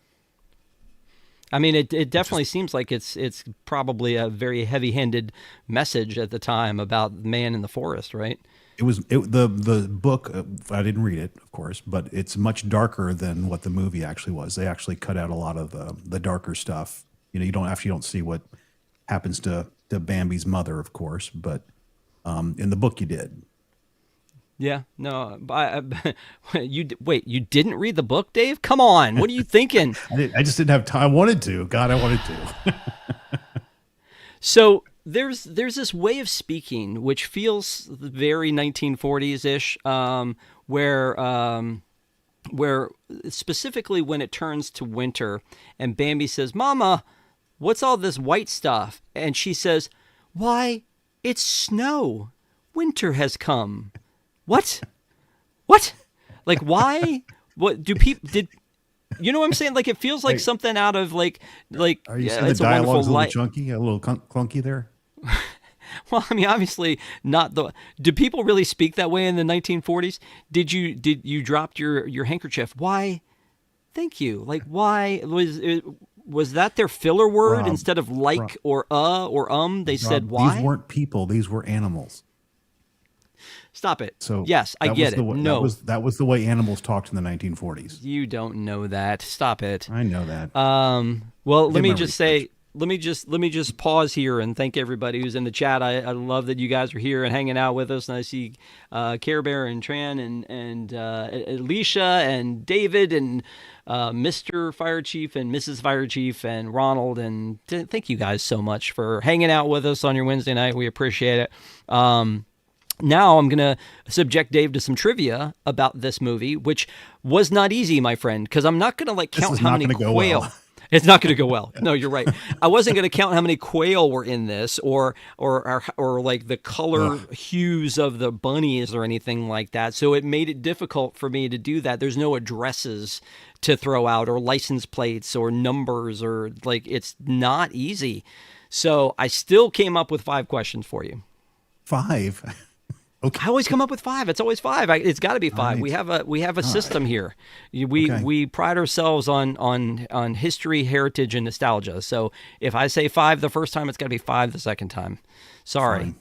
I mean, it definitely seems like it's probably a very heavy-handed message at the time about man in the forest, right? The book. I didn't read it, of course, but it's much darker than what the movie actually was. They actually cut out a lot of the darker stuff. You know, you don't see what happens to Bambi's mother, of course, but in the book you did. Yeah, no, you didn't read the book, Dave? Come on, what are you thinking? I just didn't have time. I wanted to. God, I wanted to. So there's this way of speaking which feels very 1940s ish, where specifically when it turns to winter, and Bambi says, "Mama, what's all this white stuff?" And she says, "Why, it's snow. Winter has come." What? Like, why? What do people did? You know what I'm saying? Like, it feels like something out of like. Are you saying the dialogue's a little chunky, a little clunky there? Well, I mean, obviously not the. Do people really speak that way in the 1940s? Did you dropped your handkerchief? Why? Thank you. Like, why was that their filler word? Rob, Instead of like Rob, or they Rob, said why? These weren't people. These were animals. Stop it. So yes, I get it. No, that was the way animals talked in the 1940s. you don't know that. Stop it. I know that. Well, let me just say, let me just pause here and thank everybody who's in the chat. I love that you guys are here and hanging out with us. And I see Care Bear and Tran and Alicia and David and Mr. Fire Chief and Mrs. Fire Chief and Ronald. And thank you guys so much for hanging out with us on your Wednesday night. We appreciate it. Now I'm going to subject Dave to some trivia about this movie, which was not easy, my friend, because I'm not going to count how many quail. Well. It's not going to go well. No, you're right. I wasn't going to count how many quail were in this or like the color hues of the bunnies or anything like that. So it made it difficult for me to do that. There's no addresses to throw out or license plates or numbers or it's not easy. So I still came up with 5 questions for you. 5? Okay. I always come up with 5. It's always 5. It's got to be 5. Right. We have a system here. We pride ourselves on history, heritage, and nostalgia. So if I say 5 the first time, it's got to be 5 the second time. Sorry.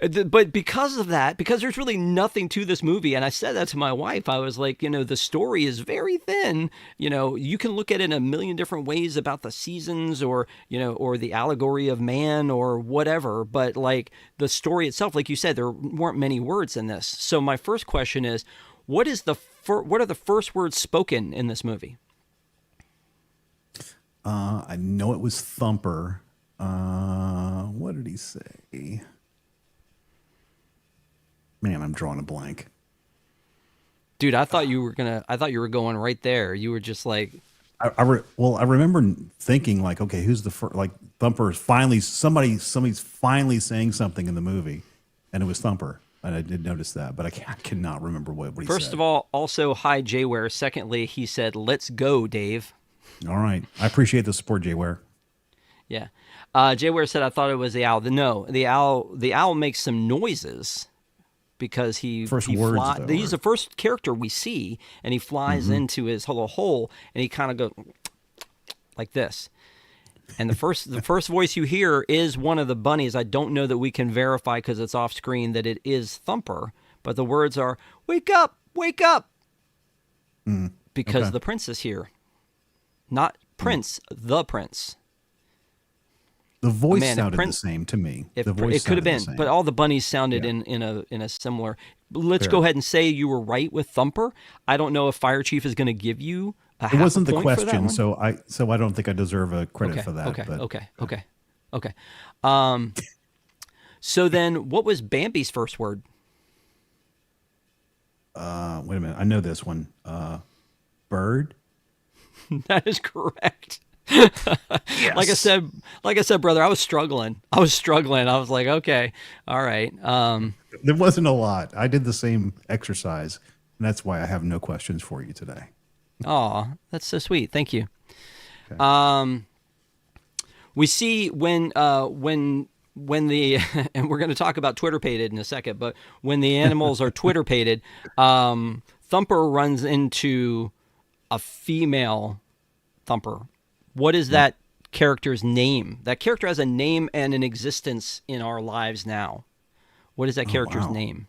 But because of that, because there's really nothing to this movie, and I said that to my wife, I was like, the story is very thin. You can look at it in a million different ways about the seasons or the allegory of man or whatever. But the story itself, like you said, there weren't many words in this. So my first question is, what are the first words spoken in this movie? I know it was Thumper. What did he say? Man, I'm drawing a blank. Dude, I thought you were going right there. You were just like, I remember thinking okay, who's the first? Thumper is finally somebody's finally saying something in the movie, and it was Thumper, and I did notice that, but I cannot remember what he said. First of all, also hi Jayware. Secondly, he said, "Let's go, Dave." All right, I appreciate the support, Jayware. Yeah. Jayware said, I thought it was the owl. No, the owl makes some noises because he's the first character we see, and he flies into his little hole, and he kind of goes like this. And the first voice you hear is one of the bunnies. I don't know that we can verify because it's off screen that it is Thumper, but the words are, "Wake up, wake up," because the prince is here. Not Prince, the prince. The voice sounded the same to me. It could have been, but all the bunnies sounded in a similar. Let's go ahead and say you were right with Thumper. I don't know if Fire Chief is going to give you a half a point. It wasn't the question, so I don't think I deserve a credit for that. Okay. So then, what was Bambi's first word? Wait a minute, I know this one. Bird. That is correct. Like I Yes. said, brother, I was struggling. I was like, okay, all right. There wasn't a lot. I did the same exercise, and that's why I have no questions for you today. Oh, that's so sweet. Thank you. Okay. We see when the and we're going to talk about Twitter pated in a second, but when the animals are Twitter pated, Thumper runs into a female Thumper. What is Yep. that character's name? That character has a name and an existence in our lives now. What is that Oh character's wow. name?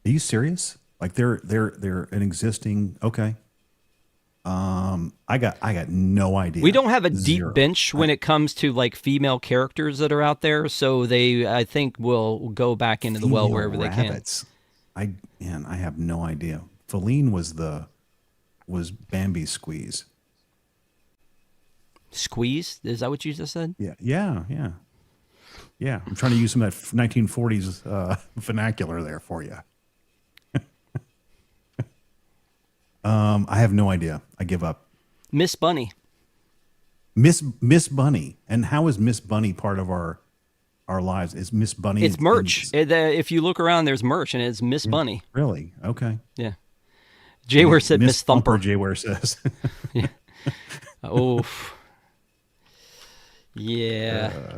Are you serious? Like they're an existing. Okay. I got no We idea. don't have a deep Zero. bench when it comes to like female characters that are out there, so they I think will go back into the well Female wherever they can. rabbits. I have no idea. Feline was Bambi's squeeze. Squeeze? Is that what you just said? Yeah, yeah, yeah, yeah. I'm trying to use some of that 1940s vernacular there for you. I have no idea. I give up. Miss Bunny. Miss Bunny, and how is Miss Bunny part of our lives? Is Miss Bunny? It's merch. If you look around, there's merch, and it's Miss Bunny. Really? Okay. Yeah. Jay Ware said Miss Thumper. Jay Ware says. Yeah. Oh. Yeah.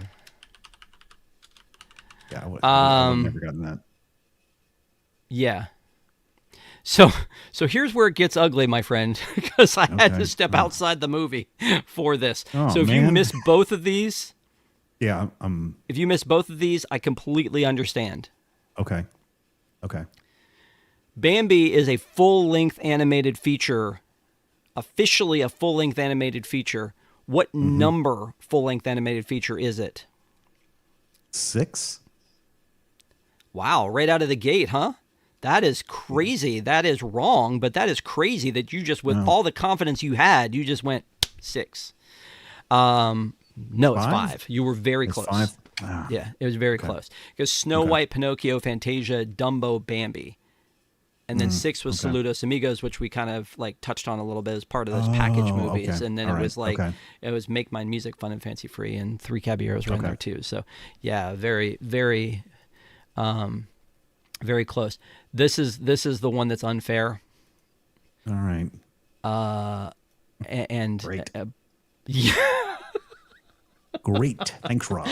Yeah, I would never gotten that. Yeah. So here's where it gets ugly, my friend, because I had to Okay. step outside the movie for this. Oh, So if you man. miss both of these, Yeah. I completely understand. Okay. Okay. Bambi is a full-length animated feature, officially a full-length animated feature. What number full-length animated feature is it? 6. Wow, right out of the gate, huh? That is crazy. That is wrong, but that is crazy that you just, with all the confidence you had, you just went 6. No, it's 5. You were very It's close. 5. Ah, Yeah, it was very close. Because Snow White, Pinocchio, Fantasia, Dumbo, Bambi. And then 6 was okay. Saludos Amigos, which we kind of like touched on a little bit as part of those package movies. okay. And then All it right. was like, Okay. it was Make Mine Music, Fun and Fancy Free, and Three Caballeros were in Okay. there too. So yeah, very, very, very close. This is the one that's unfair. All right. And Great. yeah, Great. Thanks, Rob.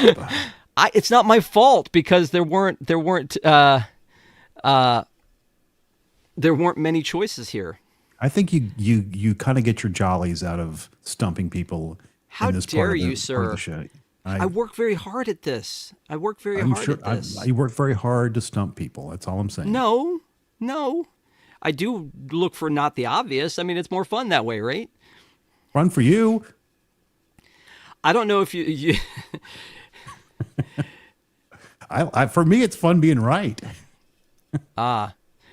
it's not my fault because there weren't many choices here. I think you kind of get your jollies out of stumping people How in this dare part of the, you, part of the sir? show. I work very hard at this. I work very I'm hard sure at this. I work very hard to stump people. That's all I'm saying. No. I do look for not the obvious. I mean, it's more fun that way, right? Fun for you. I don't know if you For me, it's fun being right.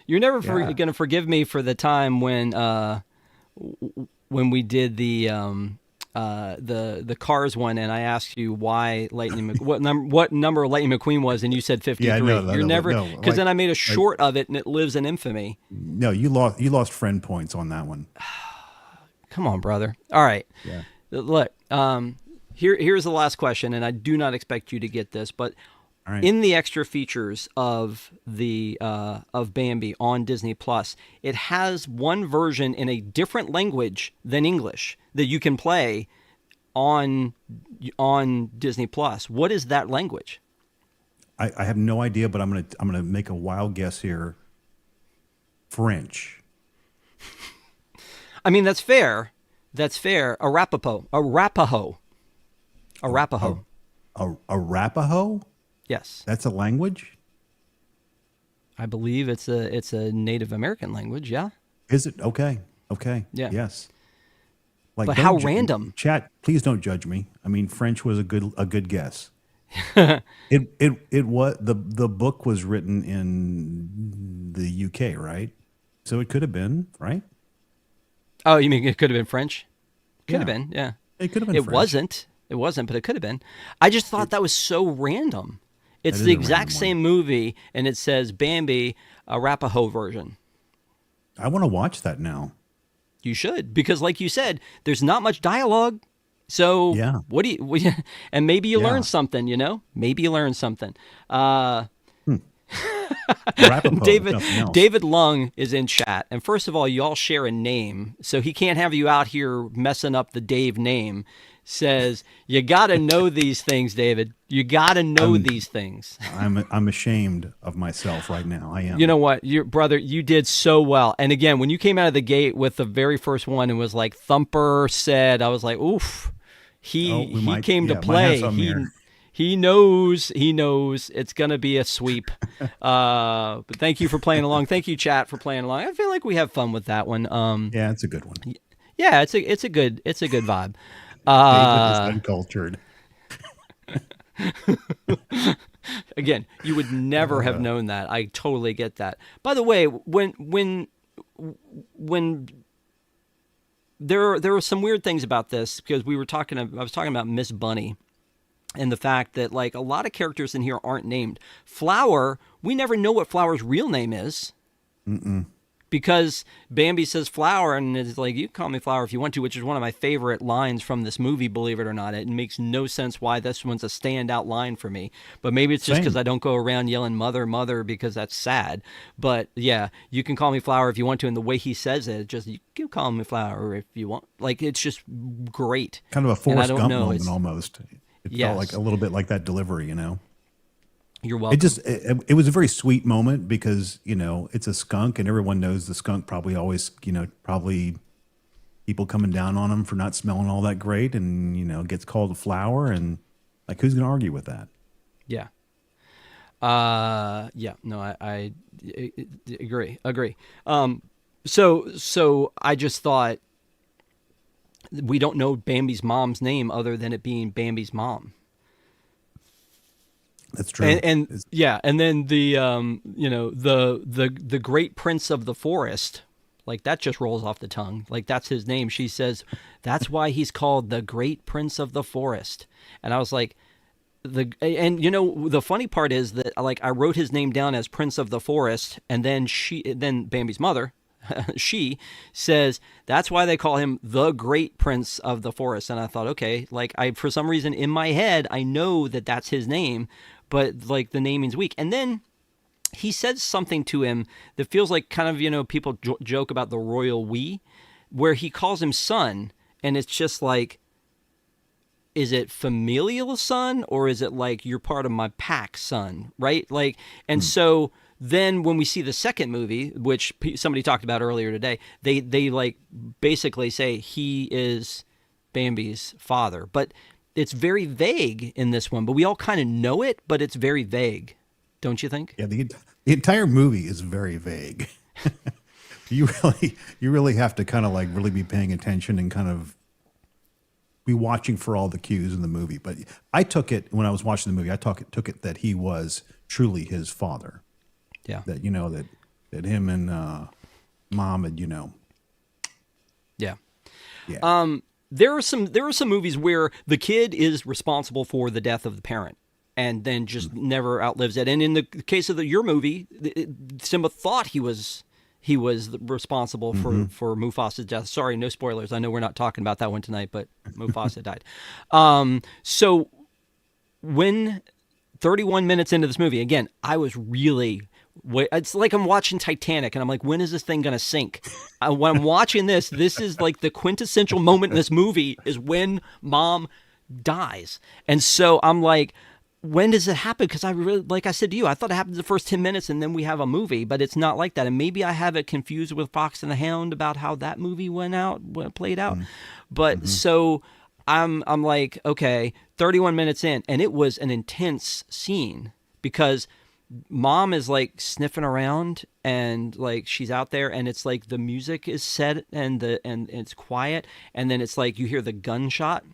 you're never Yeah. going to forgive me for the time when we did the Cars one, and I asked you why what number Lightning McQueen was, and you said 53. Yeah, no, You're never, no, because then I made a short of it, and it lives in infamy. No, you lost friend points on that one. Come on, brother. All right. Yeah. Look, here's the last question, and I do not expect you to get this, but All right. in the extra features of the of Bambi on Disney Plus, it has one version in a different language than English that you can play on Disney Plus. What is that language? I have no idea, but I'm gonna make a wild guess here. French. I mean, that's fair. That's fair. Arapaho. Arapaho? Yes, That's a language? I believe it's a Native American language. Yeah. Is it? Okay. Okay. Yeah. Yes. Like, But don't how random. Chat, please don't judge me. I mean, French was a good guess. It was the book was written in the UK, right? So it could have been, right? Oh, you mean it could have been French? Could have Yeah. been, yeah. It could have been It French. wasn't. It wasn't, but it could have been. I just thought that was so random. It's That is the a exact random one. same movie, and it says Bambi, Arapaho version. I want to watch that now. You should, because like you said, there's not much dialogue. So Yeah. what do you, and maybe you learn Yeah. something, maybe you learn something. Uh, Hmm. Arapaho, if David nothing else. David Lung is in chat, and first of all, you all share a name, so he can't have you out here messing up the Dave name. Says you got to know these things, David. You got to know I'm these things. I'm ashamed of myself right now. I You am. know what, your brother, you did so well. And again, when you came out of the gate with the very first one and was like Thumper said, I was like, oof, Oh, we he might, came to yeah, might have play. something here. He knows it's gonna be a sweep. But thank you for playing along. Thank you, chat, for playing along. I feel like we have fun with that one. Yeah, it's a good one. Yeah, it's a good vibe. David is Uh, uncultured. Again, you would never have known that. I totally get that. By the way, when there were some weird things about this because I was talking about Miss Bunny and the fact that like a lot of characters in here aren't named. Flower, we never know what Flower's real name is. Mm-mm. Because Bambi says flower, and it's like, you can call me flower if you want to, which is one of my favorite lines from this movie, believe it or not. It makes no sense why this one's a standout line for me. But maybe it's just because Same. I don't go around yelling mother, mother, because that's sad. But yeah, you can call me flower if you want to. And the way he says it, just, you can call me flower if you want. Like, it's just great. Kind of a And I Forrest don't Gump know. moment almost. It felt like Yes, a little bit like that delivery, you know. you're It welcome. just it was a very sweet moment because it's a skunk and everyone knows the skunk probably always probably people coming down on him for not smelling all that great and gets called a flower and like who's going to argue with that? Yeah. Yeah, no, I agree. So I just thought we don't know Bambi's mom's name other than it being Bambi's mom. That's And true. and yeah, and then the great prince of the forest, like that just rolls off the tongue. Like that's his name. She says that's why he's called the great prince of the forest. And I was like, the funny part is that like I wrote his name down as Prince of the Forest, and then Bambi's mother, she says that's why they call him the Great Prince of the Forest. And I thought, okay, like I for some reason in my head I know that that's his name, but like the naming's weak. And then he says something to him that feels like kind of people joke about the royal we, where he calls him son, and it's just like, is it familial son or is it like you're part of my pack son, right? Like, and Hmm. so then when we see the second movie, which somebody talked about earlier today, they like basically say he is Bambi's father, but it's very vague in this one. But we all kind of know it, but it's very vague, don't you think? Yeah, the entire movie is very vague. You really have to kind of like really be paying attention and kind of be watching for all the cues in the movie. But I took it when I was watching the movie. I took it that he was truly his father. Yeah, That that him and mom had yeah. yeah. There are some movies where the kid is responsible for the death of the parent and then just never outlives it. And in the case of your movie, Simba thought he was responsible Mm-hmm. for Mufasa's death. Sorry, no spoilers. I know we're not talking about that one tonight, but Mufasa died. So when 31 minutes into this movie, again, I was really. It's like I'm watching Titanic, and I'm like, when is this thing gonna sink? When I'm watching this is like the quintessential moment in this movie is when mom dies, and so I'm like, when does it happen? Because I really, like I said to you, I thought it happened the first 10 minutes, and then we have a movie, but it's not like that. And maybe I have it confused with Fox and the Hound about how that movie played out, but Mm-hmm. so. I'm like, okay, 31 minutes in, and it was an intense scene because mom is like sniffing around and like she's out there and it's like the music is set and it's quiet and then it's like you hear the gunshot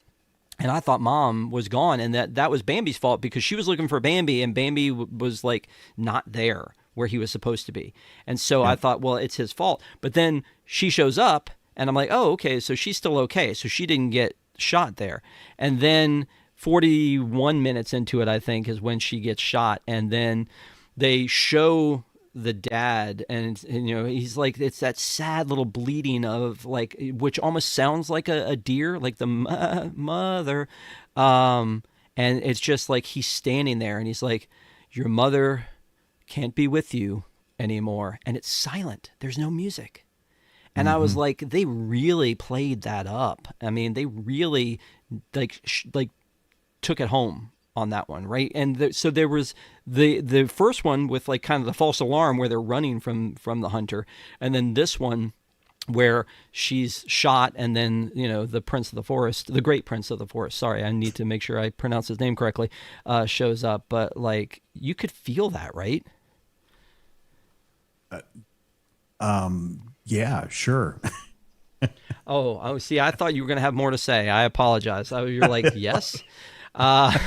and I thought mom was gone and that was Bambi's fault because she was looking for Bambi and Bambi was like not there where he was supposed to be. And so I Yep. thought, well, it's his fault. But then she shows up and I'm like, oh, okay, so she's still okay. So she didn't get shot there. And then 41 minutes into it, I think, is when she gets shot. And then they show the dad, and he's like, it's that sad little bleating of like, which almost sounds like a deer, like the mother, and it's just like he's standing there and he's like, your mother can't be with you anymore, and it's silent. There's no music. And I was like, they really played that up. I mean, they really like took it home on that one, right? And so there was the first one with like kind of the false alarm where they're running from the hunter, and then this one where she's shot, and then the prince of the forest, the great prince of the forest. Sorry, I need to make sure I pronounce his name correctly. Shows up, but like you could feel that, right? Yeah, sure. Oh, see, I thought you were going to have more to say. I apologize. You're like, yes. Uh,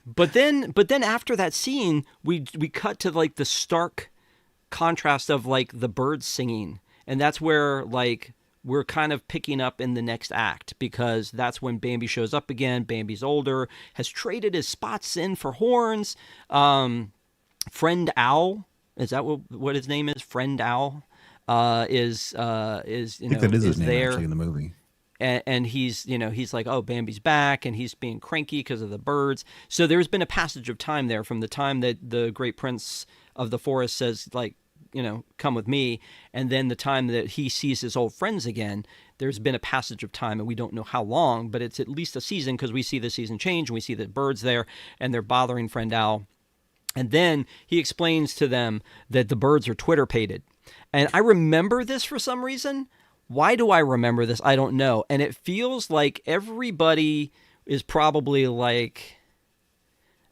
but then after that scene, we cut to like the stark contrast of like the birds singing. And that's where like we're kind of picking up in the next act, because that's when Bambi shows up again. Bambi's older, has traded his spots in for horns. Friend Owl, is that what his name is? Friend Owl. Is I think that is his name there actually in the movie. and he's like, oh, Bambi's back, and he's being cranky because of the birds. So there's been a passage of time there from the time that the great prince of the forest says like, come with me, and then the time that he sees his old friends again. There's been a passage of time, and we don't know how long, but it's at least a season, because we see the season change and we see the birds there and they're bothering Friend Owl. And then he explains to them that the birds are Twitter-pated. And I remember this for some reason. Why do I remember this? I don't know. And it feels like everybody is probably like,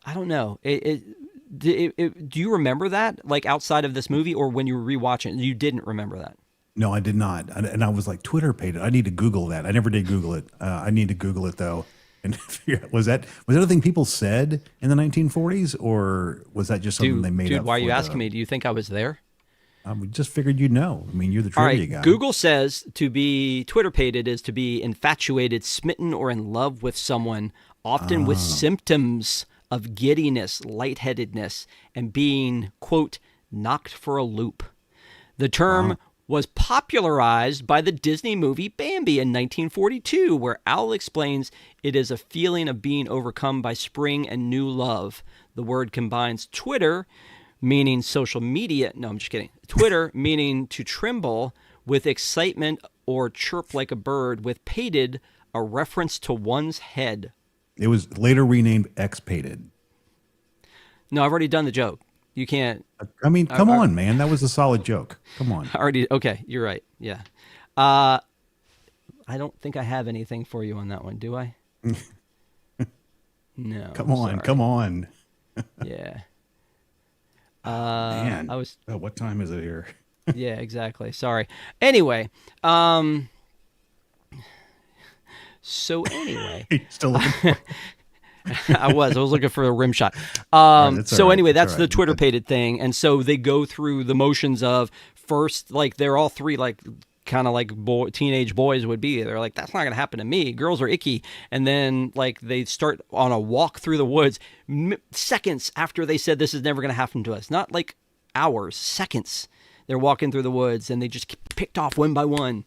I don't know. Do you remember that? Like outside of this movie, or when you were rewatching, you didn't remember that? No, I did not. And I was like, Twitter pated. I need to Google that. I never did Google it. I need to Google it though. And figure out, was that a thing people said in the 1940s, or was that just something they made up? Dude, why are you asking me? Do you think I was there? I just figured you'd know. I mean, you're the trivia guy. Google says to be Twitter-pated is to be infatuated, smitten, or in love with someone, often with symptoms of giddiness, lightheadedness, and being, quote, knocked for a loop. The term was popularized by the Disney movie Bambi in 1942, where Owl explains it is a feeling of being overcome by spring and new love. The word combines Twitter, meaning social media. No, I'm just kidding. Twitter, meaning to tremble, with excitement or chirp like a bird, with pated, a reference to one's head. It was later renamed X-pated. No, I've already done the joke. You can't. I mean, come on, man. That was a solid joke. Come on. Okay, you're right. Yeah. I don't think I have anything for you on that one, do I? No. Come on. Sorry. Come on. Yeah. Man. I was. Oh, what time is it here? Yeah, exactly. Sorry. Anyway. So anyway. Still looking for I was looking for a rim shot. So anyway, that's the Twitter pated thing. And so they go through the motions of first, like they're all three, like kind of like teenage boys would be. They're like, that's not going to happen to me. Girls are icky. And then like they start on a walk through the woods seconds after they said this is never going to happen to us. Not like hours, seconds. They're walking through the woods and they just get picked off one by one.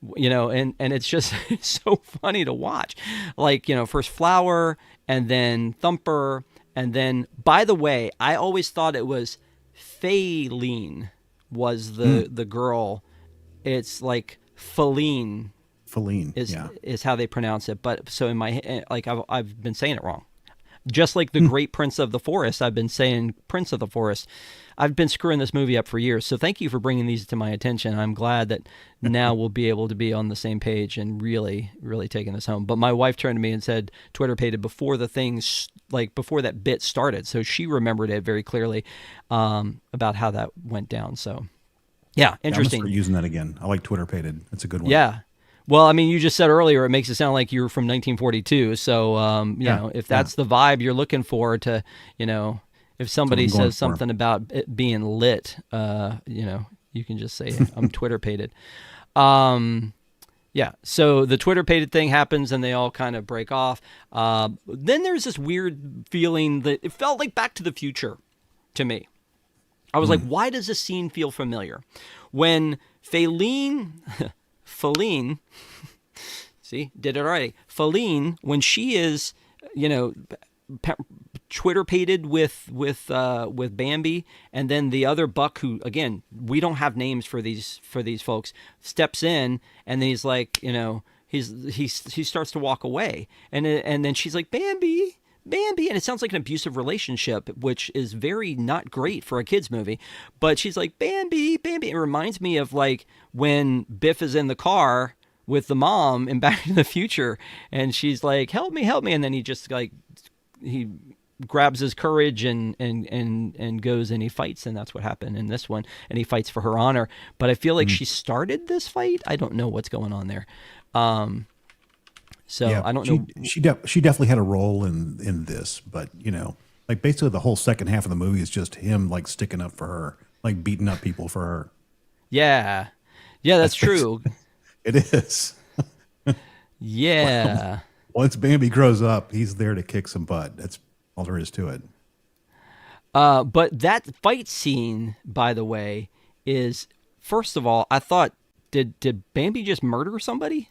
And it's just it's so funny to watch. Like, first Flower, and then Thumper, and then, by the way, I always thought it was Faline was the girl. It's like Faline. Faline is how they pronounce it. But so in my like I've been saying it wrong. Just like the Great Prince of the Forest, I've been saying Prince of the Forest. I've been screwing this movie up for years. So thank you for bringing these to my attention. I'm glad that now we'll be able to be on the same page and really, really taking this home. But my wife turned to me and said Twitter pated before the things, like before that bit started. So she remembered it very clearly about how that went down. So yeah, interesting. I'm going to start using that again. I like Twitter pated. That's a good one. Yeah. Well, I mean, you just said earlier, it makes it sound like you're from 1942. So, you know, if that's the vibe you're looking for to, if somebody says something about it being lit, you can just say, I'm Twitter-pated. Yeah, so the Twitter-pated thing happens and they all kind of break off. Then there's this weird feeling that it felt like Back to the Future to me. I was like, why does this scene feel familiar? When Feline, see, did it already. Feline, when she is, you know, Twitter-pated with Bambi, and then the other buck who, again, we don't have names for these folks, steps in, and then he's like, you know, he starts to walk away, and then she's like, Bambi, Bambi, and it sounds like an abusive relationship, which is very not great for a kids movie. But she's like, Bambi, Bambi. It reminds me of like when Biff is in the car with the mom in Back to the Future, and she's like, help me, and then he just like he grabs his courage and goes and he fights, and that's what happened in this one, and he fights for her honor. But I feel like she started this fight. I don't know what's going on there. So Yeah, I don't know. she definitely had a role in this, but you know, like basically the whole second half of the movie is just him like sticking up for her, like beating up people for her. Yeah, that's true. It is. Yeah. Once Bambi grows up, he's there to kick some butt. That's all there is to it. But that fight scene, by the way, is, first of all, I thought, did Bambi just murder somebody?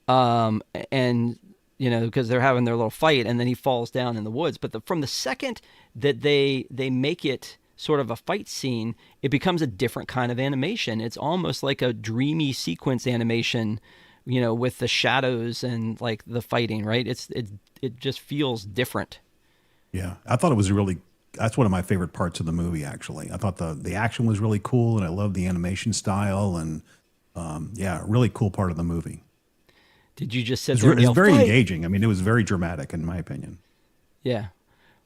And you know, because they're having their little fight, and then he falls down in the woods. But from the second that they make it sort of a fight scene, it becomes a different kind of animation. It's almost like a dreamy sequence animation, you know, with the shadows and like the fighting. Right? It just feels different. Yeah, I thought it was that's one of my favorite parts of the movie. Actually, I thought the action was really cool, and I love the animation style, and yeah, really cool part of the movie. Did you just sit It's there and yell, very "Fight!" engaging. I mean, it was very dramatic, in my opinion. Yeah.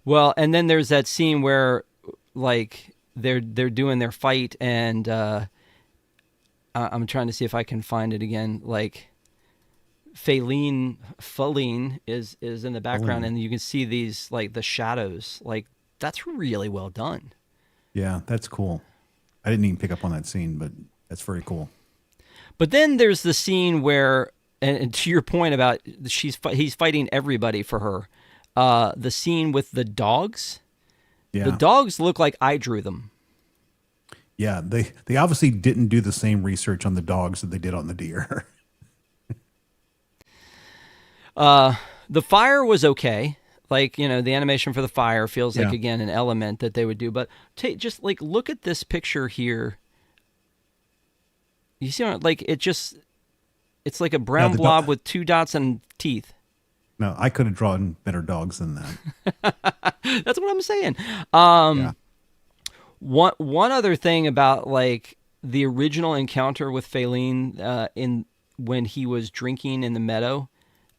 Well, and then there's that scene where, like, they're doing their fight, and I'm trying to see if I can find it again. Like, Feline is in the background, and you can see these like the shadows. Like, that's really well done. Yeah, that's cool. I didn't even pick up on that scene, but that's very cool. But then there's the scene where, and to your point about he's fighting everybody for her. The scene with the dogs. Yeah. The dogs look like I drew them. Yeah, they obviously didn't do the same research on the dogs that they did on the deer. The fire was okay. Like, you know, the animation for the fire feels like, again, an element that they would do. But just like look at this picture here. You see, like it's like a brown blob with two dots and teeth. No, I could have drawn better dogs than that. That's what I'm saying. Yeah. One other thing about like the original encounter with Feline when he was drinking in the meadow,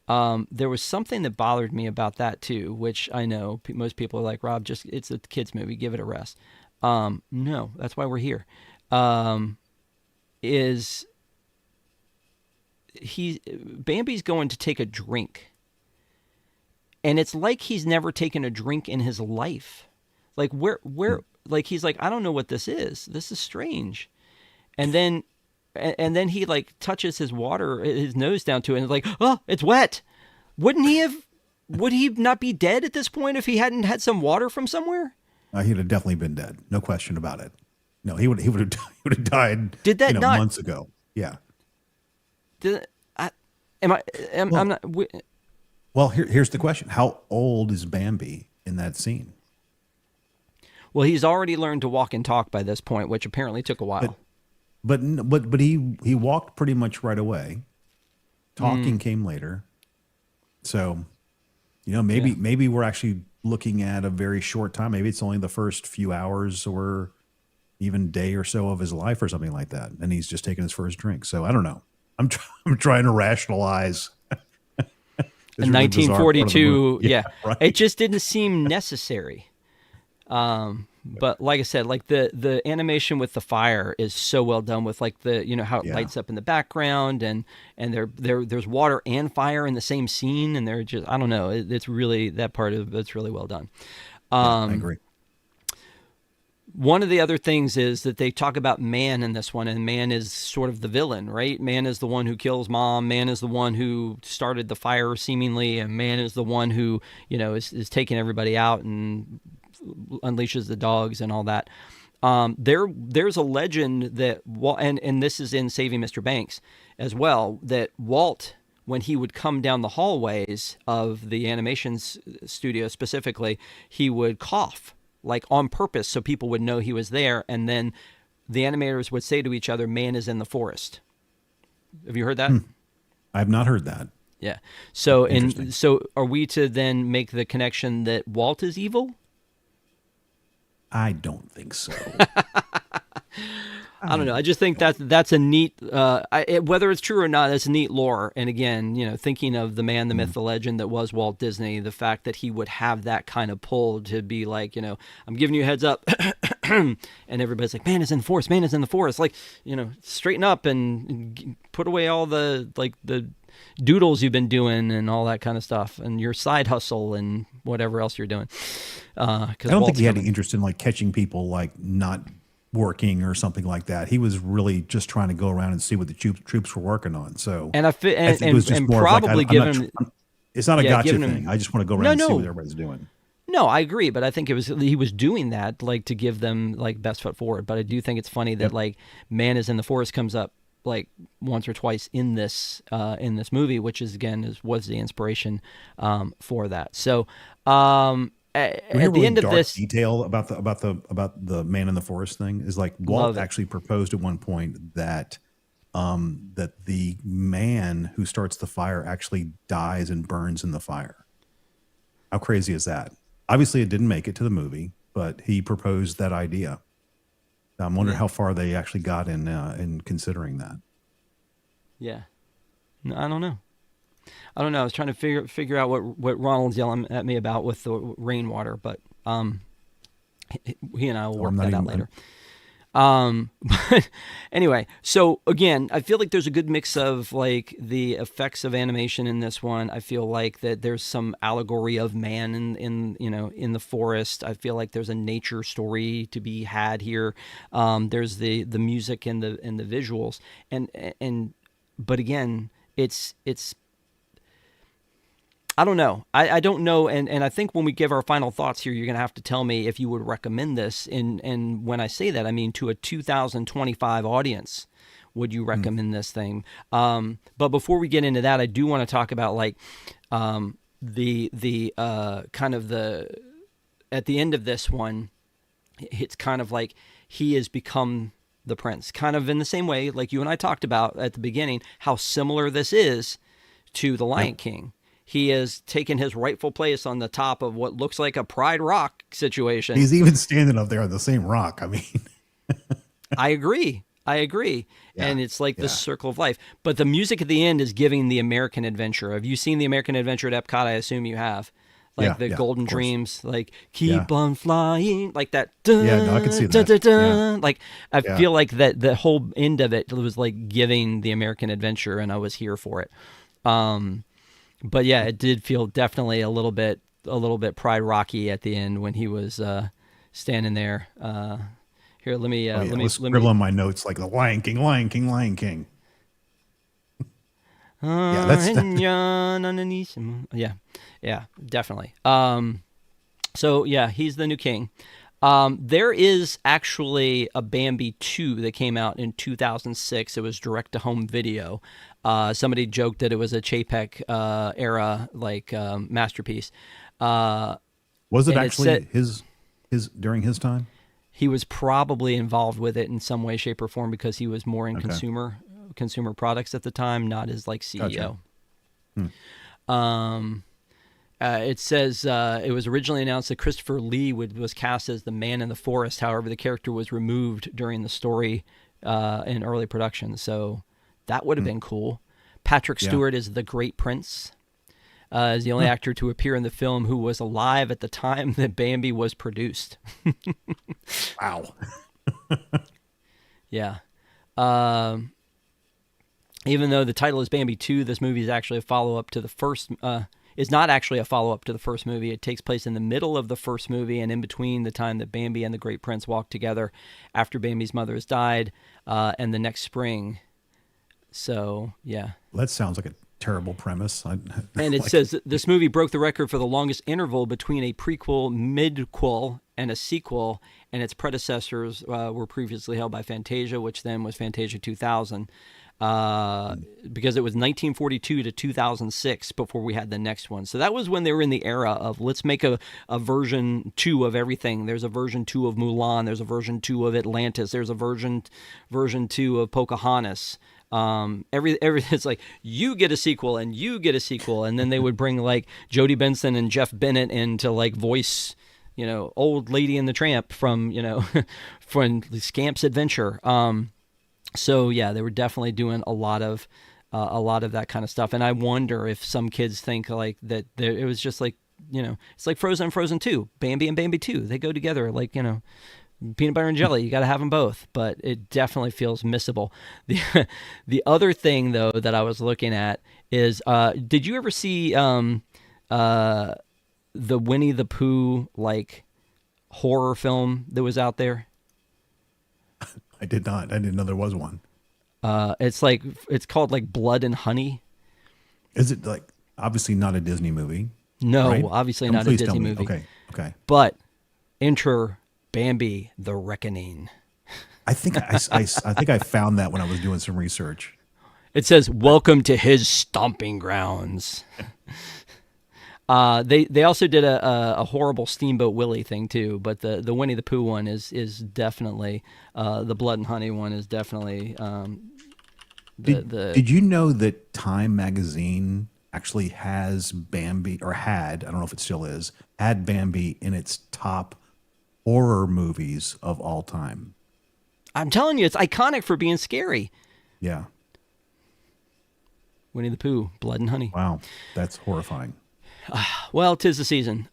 there was something that bothered me about that too, which I know most people are like, Rob, it's a kids movie, give it a rest. No, that's why we're here. Bambi's going to take a drink, and it's like he's never taken a drink in his life. Like like he's like, I don't know what this is. This is strange. And then he like touches his nose down to it, and like, oh, it's wet. Would he not be dead at this point if he hadn't had some water from somewhere? He'd have definitely been dead. No question about it. No, he would have died. Did that not months ago? Yeah. I'm not. Well, here's the question: how old is Bambi in that scene? Well, he's already learned to walk and talk by this point, which apparently took a while. But he walked pretty much right away. Talking came later. So, you know, maybe we're actually looking at a very short time. Maybe it's only the first few hours or even day or so of his life or something like that, and he's just taking his first drink. So I don't know. I'm trying to rationalize. In 1942, yeah, right. It just didn't seem necessary. But like I said, like the animation with the fire is so well done, with like the, you know, how it lights up in the background, and there's water and fire in the same scene, and they're just, I don't know, it's really, that part of it's really well done. I agree. One of the other things is that they talk about Man in this one, and Man is sort of the villain, right? Man is the one who kills Mom. Man is the one who started the fire, seemingly, and Man is the one who, you know, is taking everybody out and unleashes the dogs and all that. There's a legend that and this is in Saving Mr. Banks as well, that Walt, when he would come down the hallways of the animation studio specifically, he would cough like on purpose so people would know he was there, and then the animators would say to each other, "Man is in the forest." Have you heard that? I have not heard that. Yeah. So are we to then make the connection that Walt is evil? I don't think so. I don't know. I just think that's a neat, whether it's true or not, it's a neat lore. And again, thinking of the man, the myth, the legend that was Walt Disney, the fact that he would have that kind of pull to be like, I'm giving you a heads up, and everybody's like, man is in the forest, man is in the forest. Like, straighten up and put away all the doodles you've been doing and all that kind of stuff, and your side hustle and whatever else you're doing. I don't think he had any interest in like catching people like not working or something like that. He was really just trying to go around and see what the troops were working on. So, and I think it was just more probably given. It's not a gotcha thing. I just want to go around and see what everybody's doing. No, I agree, but I think he was doing that like to give them like best foot forward. But I do think it's funny that like man is in the forest comes up like once or twice in this movie, which is again was the inspiration for that. So at the end of this detail about the man in the forest thing is like Walt actually proposed at one point that that the man who starts the fire actually dies and burns in the fire. How crazy is that? Obviously, it didn't make it to the movie, but he proposed that idea. I'm wondering how far they actually got in considering that. Yeah, no, I don't know. I was trying to figure out what Ronald's yelling at me about with the rainwater, but he and I will work that out later. But anyway, so again, I feel like there's a good mix of like the effects of animation in this one. I feel like that there's some allegory of man in the forest. I feel like there's a nature story to be had here. There's the music and the visuals, but again, it's I don't know. I don't know, and I think when we give our final thoughts here, you're going to have to tell me if you would recommend this. And when I say that, I mean to a 2025 audience, would you recommend this thing? But before we get into that, I do want to talk about like the kind of the at the end of this one, it's kind of like he has become the prince, kind of in the same way like you and I talked about at the beginning, how similar this is to the Lion King. He has taken his rightful place on the top of what looks like a Pride Rock situation. He's even standing up there on the same rock. I mean, I agree. Yeah, and it's like the circle of life. But the music at the end is giving the American Adventure. Have you seen the American Adventure at Epcot? I assume you have. Like the Golden Dreams, like keep on flying, like that. I can see that. Like I feel like that the whole end of it was like giving the American Adventure, and I was here for it. But yeah, it did feel definitely a little bit Pride Rocky at the end when he was standing there. Here, let me scribbling my notes like the Lion King. Yeah, definitely. So yeah, he's the new king. There is actually a Bambi 2 that came out in 2006. It was direct-to-home video. Somebody joked that it was a Chapek era like masterpiece. Was it actually his during his time? He was probably involved with it in some way, shape, or form because he was more in consumer products at the time, not as like CEO. Gotcha. It says it was originally announced that Christopher Lee was cast as the man in the forest. However, the character was removed during the story in early production. So that would have been cool. Patrick Stewart is the Great Prince. Is the only actor to appear in the film who was alive at the time that Bambi was produced. Wow. Yeah. Even though the title is Bambi 2, this movie is actually a follow-up to the first. Is not actually a follow-up to the first movie. It takes place in the middle of the first movie and in between the time that Bambi and the Great Prince walk together after Bambi's mother has died and the next spring. So, yeah. Well, that sounds like a terrible premise. And it says this movie broke the record for the longest interval between a prequel, midquel, and a sequel, and its predecessors were previously held by Fantasia, which then was Fantasia 2000, because it was 1942 to 2006 before we had the next one. So that was when they were in the era of let's make a version 2 of everything. There's a version 2 of Mulan. There's a version 2 of Atlantis. There's a version 2 of Pocahontas. It's like you get a sequel and you get a sequel, and then they would bring like Jodie Benson and Jeff Bennett in to like voice, old Lady and the Tramp from from Scamp's Adventure. So yeah, they were definitely doing a lot of that kind of stuff, and I wonder if some kids think like that. It was just like it's like Frozen and Frozen 2, Bambi and Bambi 2. They go together like peanut butter and jelly. You got to have them both, but it definitely feels missable. The other thing though that I was looking at is, did you ever see the Winnie the Pooh like horror film that was out there? I did not. I didn't know there was one. It's called like Blood and Honey. Is it like obviously not a Disney movie? No, right? obviously not a Disney movie. Okay. But enter Bambi: The Reckoning. I think I found that when I was doing some research. It says, "Welcome to his stomping grounds." They also did a horrible Steamboat Willie thing too, but the Winnie the Pooh one is definitely the Blood and Honey one is definitely Did you know that Time magazine actually has Bambi, or had, I don't know if it still is, had Bambi in its top horror movies of all time? I'm telling you, it's iconic for being scary. Yeah. Winnie the Pooh, Blood and Honey. Wow, that's horrifying. Well, 'tis the season.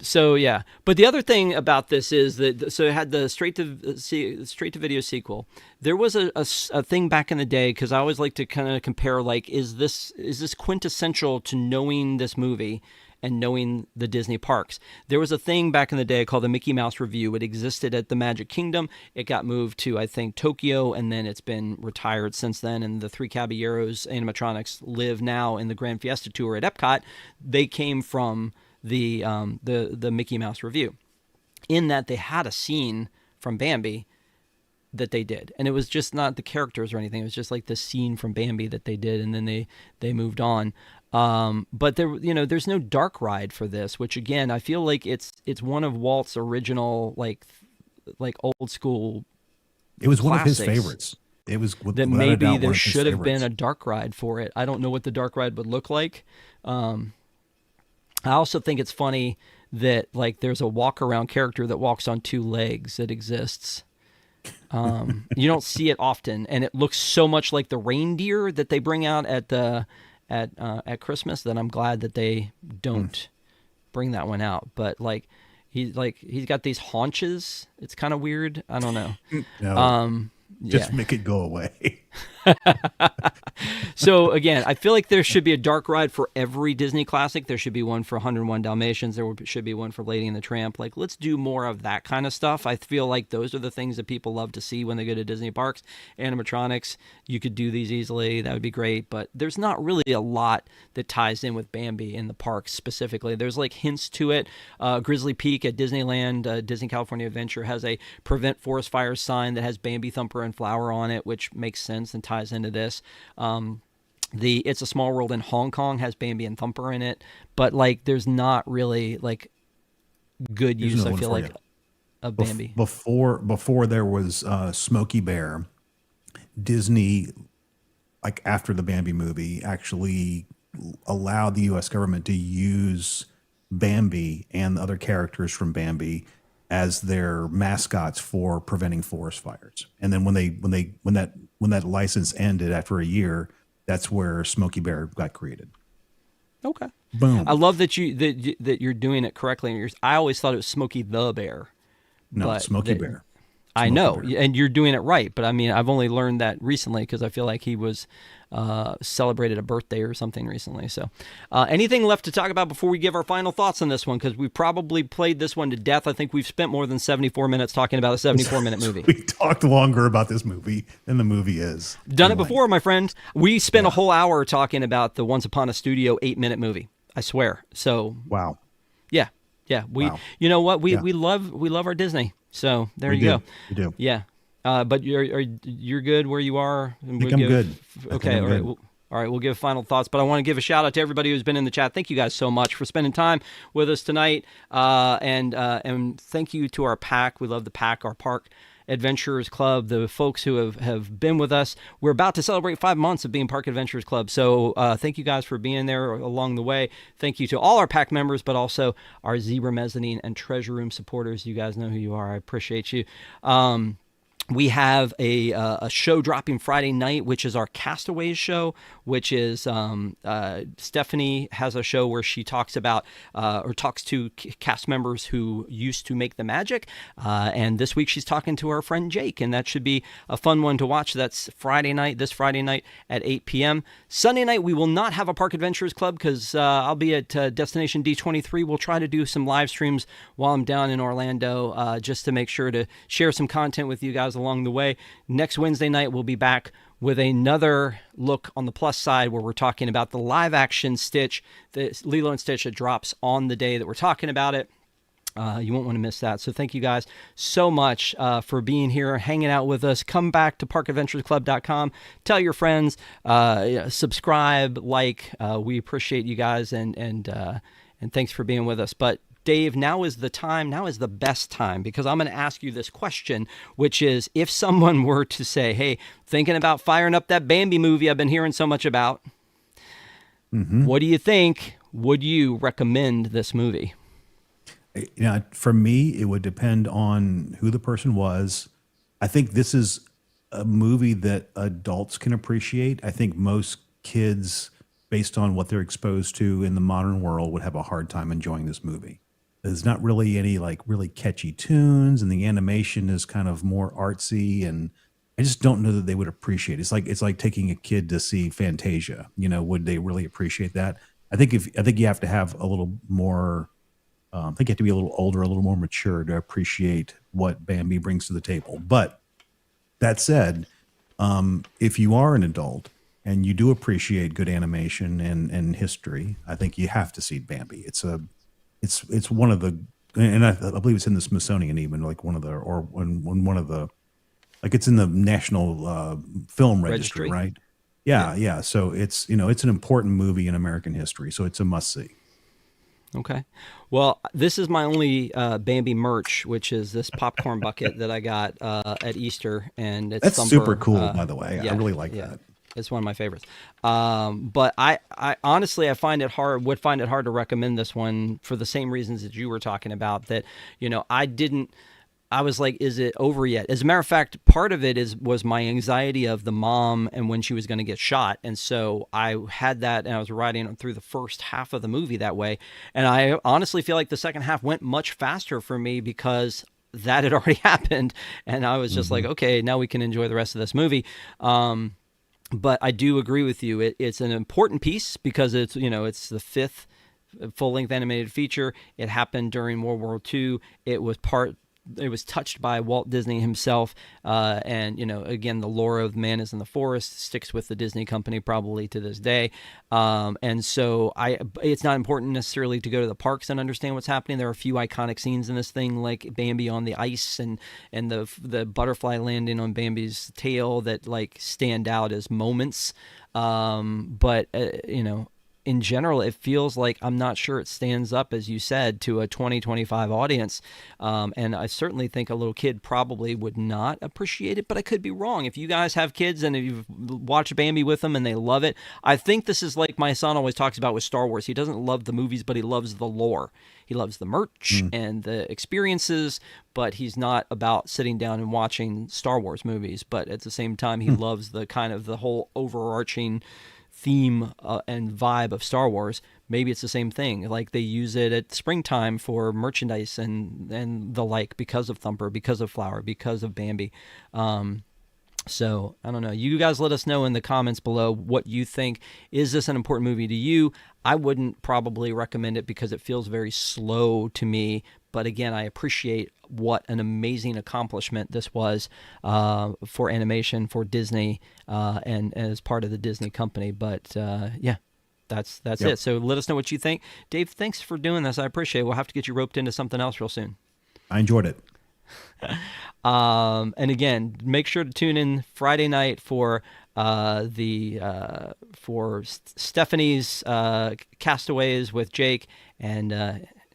So yeah, but the other thing about this is that it had the straight to video sequel. There was a thing back in the day, because I always like to kind of compare, like, is this quintessential to knowing this movie and knowing the Disney parks? There was a thing back in the day called the Mickey Mouse Review. It existed at the Magic Kingdom. It got moved to, I think, Tokyo, and then it's been retired since then. And the Three Caballeros animatronics live now in the Grand Fiesta Tour at Epcot. They came from the Mickey Mouse Review, in that they had a scene from Bambi that they did, and it was just not the characters or anything. It was just like the scene from Bambi that they did, and then they moved on. But there's no dark ride for this, which again, I feel like it's one of Walt's original like old school. It was classics. One of his favorites. It was that maybe there should have been a dark ride for it. I don't know what the dark ride would look like. I also think it's funny that like there's a walk around character that walks on two legs that exists. You don't see it often, and it looks so much like the reindeer that they bring out at Christmas that I'm glad that they don't bring that one out. But he's got these haunches. It's kind of weird. I don't know. No, just make it go away. So again, I feel like there should be a dark ride for every Disney classic. There should be one for 101 Dalmatians. Should be one for Lady and the Tramp. Like, let's do more of that kind of stuff. I feel like those are the things that people love to see when they go to Disney parks. Animatronics, you could do these easily. That would be great. But there's not really a lot that ties in with Bambi in the parks specifically. There's like hints to it. Grizzly Peak at Disneyland, Disney California Adventure, has a prevent forest fires sign that has Bambi, Thumper, and Flower on it, which makes sense and ties into this. The It's a Small World in Hong Kong has Bambi and Thumper in it, but like there's not really like good use, I feel like, of Bambi. Before there was Smokey Bear, Disney, like after the Bambi movie, actually allowed the U.S. government to use Bambi and other characters from Bambi as their mascots for preventing forest fires. And then when that license ended after a year, that's where Smokey Bear got created. Okay. Boom. I love that you're doing it correctly. I always thought it was Smokey the Bear. No, Smokey Bear. I know, and you're doing it right, but I mean, I've only learned that recently because I feel like he was celebrated a birthday or something recently. So anything left to talk about before we give our final thoughts on this one? Because we probably played this one to death. I think we've spent more than 74 minutes talking about a 74-minute movie. We talked longer about this movie than the movie is. Done it before, my friend. We spent a whole hour talking about the Once Upon a Studio 8-minute movie. I swear. So wow. Yeah. Yeah, Wow. you know what, Yeah, we love our Disney. So there we you go. do. We do. Yeah, but you're good where you are, I and think we'll I'm give. good. I think Okay, I'm all right. good. All right, we'll give final thoughts, but I want to give a shout out to everybody who's been in the chat. Thank you guys so much for spending time with us tonight, and thank you to our pack. We love the pack, our Park Adventurers Club, the folks who have been with us. We're about to celebrate 5 months of being Park Adventurers Club, so thank you guys for being there along the way. Thank you to all our pack members, but also our Zebra Mezzanine and Treasure Room supporters. You guys know who you are. I appreciate you. We have a show dropping Friday night, which is our Castaways show, which is Stephanie has a show where she talks about or talks to cast members who used to make the magic. And this week she's talking to our friend Jake, and that should be a fun one to watch. That's Friday night, this Friday night at 8 p.m. Sunday night, we will not have a Park Adventures Club because I'll be at Destination D23. We'll try to do some live streams while I'm down in Orlando just to make sure to share some content with you guys along the way. Next Wednesday night, we'll be back with another look on the plus side where we're talking about the live action Stitch, the Lilo and Stitch that drops on the day that we're talking about it. You won't want to miss that. So thank you guys so much for being here, hanging out with us. Come back to parkadventuresclub.com. Tell your friends, subscribe, like. We appreciate you guys, and thanks for being with us. But Dave, now is the time, now is the best time, because I'm going to ask you this question, which is, if someone were to say, hey, thinking about firing up that Bambi movie I've been hearing so much about, what do you think? Would you recommend this movie? For me, it would depend on who the person was. I think this is a movie that adults can appreciate. I think most kids, based on what they're exposed to in the modern world, would have a hard time enjoying this movie. There's not really any like really catchy tunes, and the animation is kind of more artsy, and I just don't know that they would appreciate it. It's like taking a kid to see Fantasia. Would they really appreciate that? I think you have to have a little more. I think you have to be a little older, a little more mature to appreciate what Bambi brings to the table. But that said, if you are an adult and you do appreciate good animation and history, I think you have to see Bambi. It's one of the, and I believe it's in the Smithsonian, even like one of the, or when one of the, like it's in the National Film Registry, right? Yeah. So it's it's an important movie in American history, so it's a must see. Okay. Well, this is my only Bambi merch, which is this popcorn bucket that I got at Easter, and it's That's Thumper. super cool, by the way. I really like that. It's one of my favorites. But I honestly, would find it hard to recommend this one for the same reasons that you were talking about. That I was like, is it over yet? As a matter of fact, part of it was my anxiety of the mom and when she was going to get shot. And so I had that, and I was writing through the first half of the movie that way. And I honestly feel like the second half went much faster for me because that had already happened. And I was just like, okay, now we can enjoy the rest of this movie. But I do agree with you. It's an important piece because it's the fifth full-length animated feature. It happened during World War II. It was touched by Walt Disney himself, and again, the lore of Man is in the Forest sticks with the Disney company probably to this day, and so it's not important necessarily to go to the parks and understand what's happening. There are a few iconic scenes in this thing, like Bambi on the ice and the butterfly landing on Bambi's tail, that like stand out as moments, but in general, it feels like, I'm not sure it stands up, as you said, to a 2025 audience. And I certainly think a little kid probably would not appreciate it, but I could be wrong. If you guys have kids and if you've watched Bambi with them and they love it, I think this is like my son always talks about with Star Wars. He doesn't love the movies, but he loves the lore. He loves the merch and the experiences, but he's not about sitting down and watching Star Wars movies. But at the same time, he loves the kind of the whole overarching theme and vibe of Star Wars. Maybe it's the same thing. Like they use it at springtime for merchandise and the like, because of Thumper, because of Flower, because of Bambi. So I don't know. You guys let us know in the comments below what you think. Is this an important movie to you? I wouldn't probably recommend it because it feels very slow to me. But again, I appreciate what an amazing accomplishment this was for animation, for Disney, and as part of the Disney company. But yeah, That's Yep. it. So let us know what you think. Dave, thanks for doing this. I appreciate it. We'll have to get you roped into something else real soon. I enjoyed it. And again, make sure to tune in Friday night for Stephanie's Castaways with Jake. And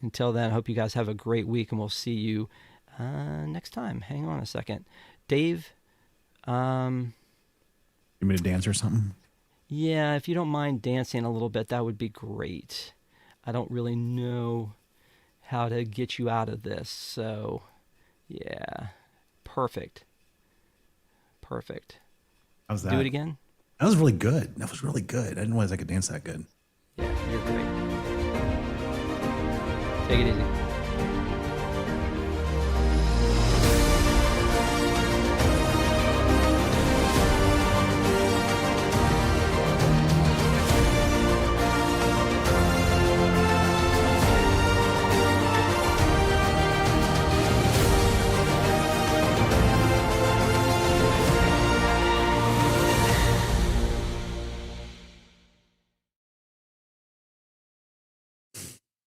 until then, I hope you guys have a great week, and we'll see you next time. Hang on a second, Dave. You want me to dance or something? Yeah, if you don't mind dancing a little bit, that would be great. I don't really know how to get you out of this, so yeah, perfect. How's that? Do it again. That was really good. That was really good. I didn't realize I could dance that good. Yeah, you're great. Take it easy.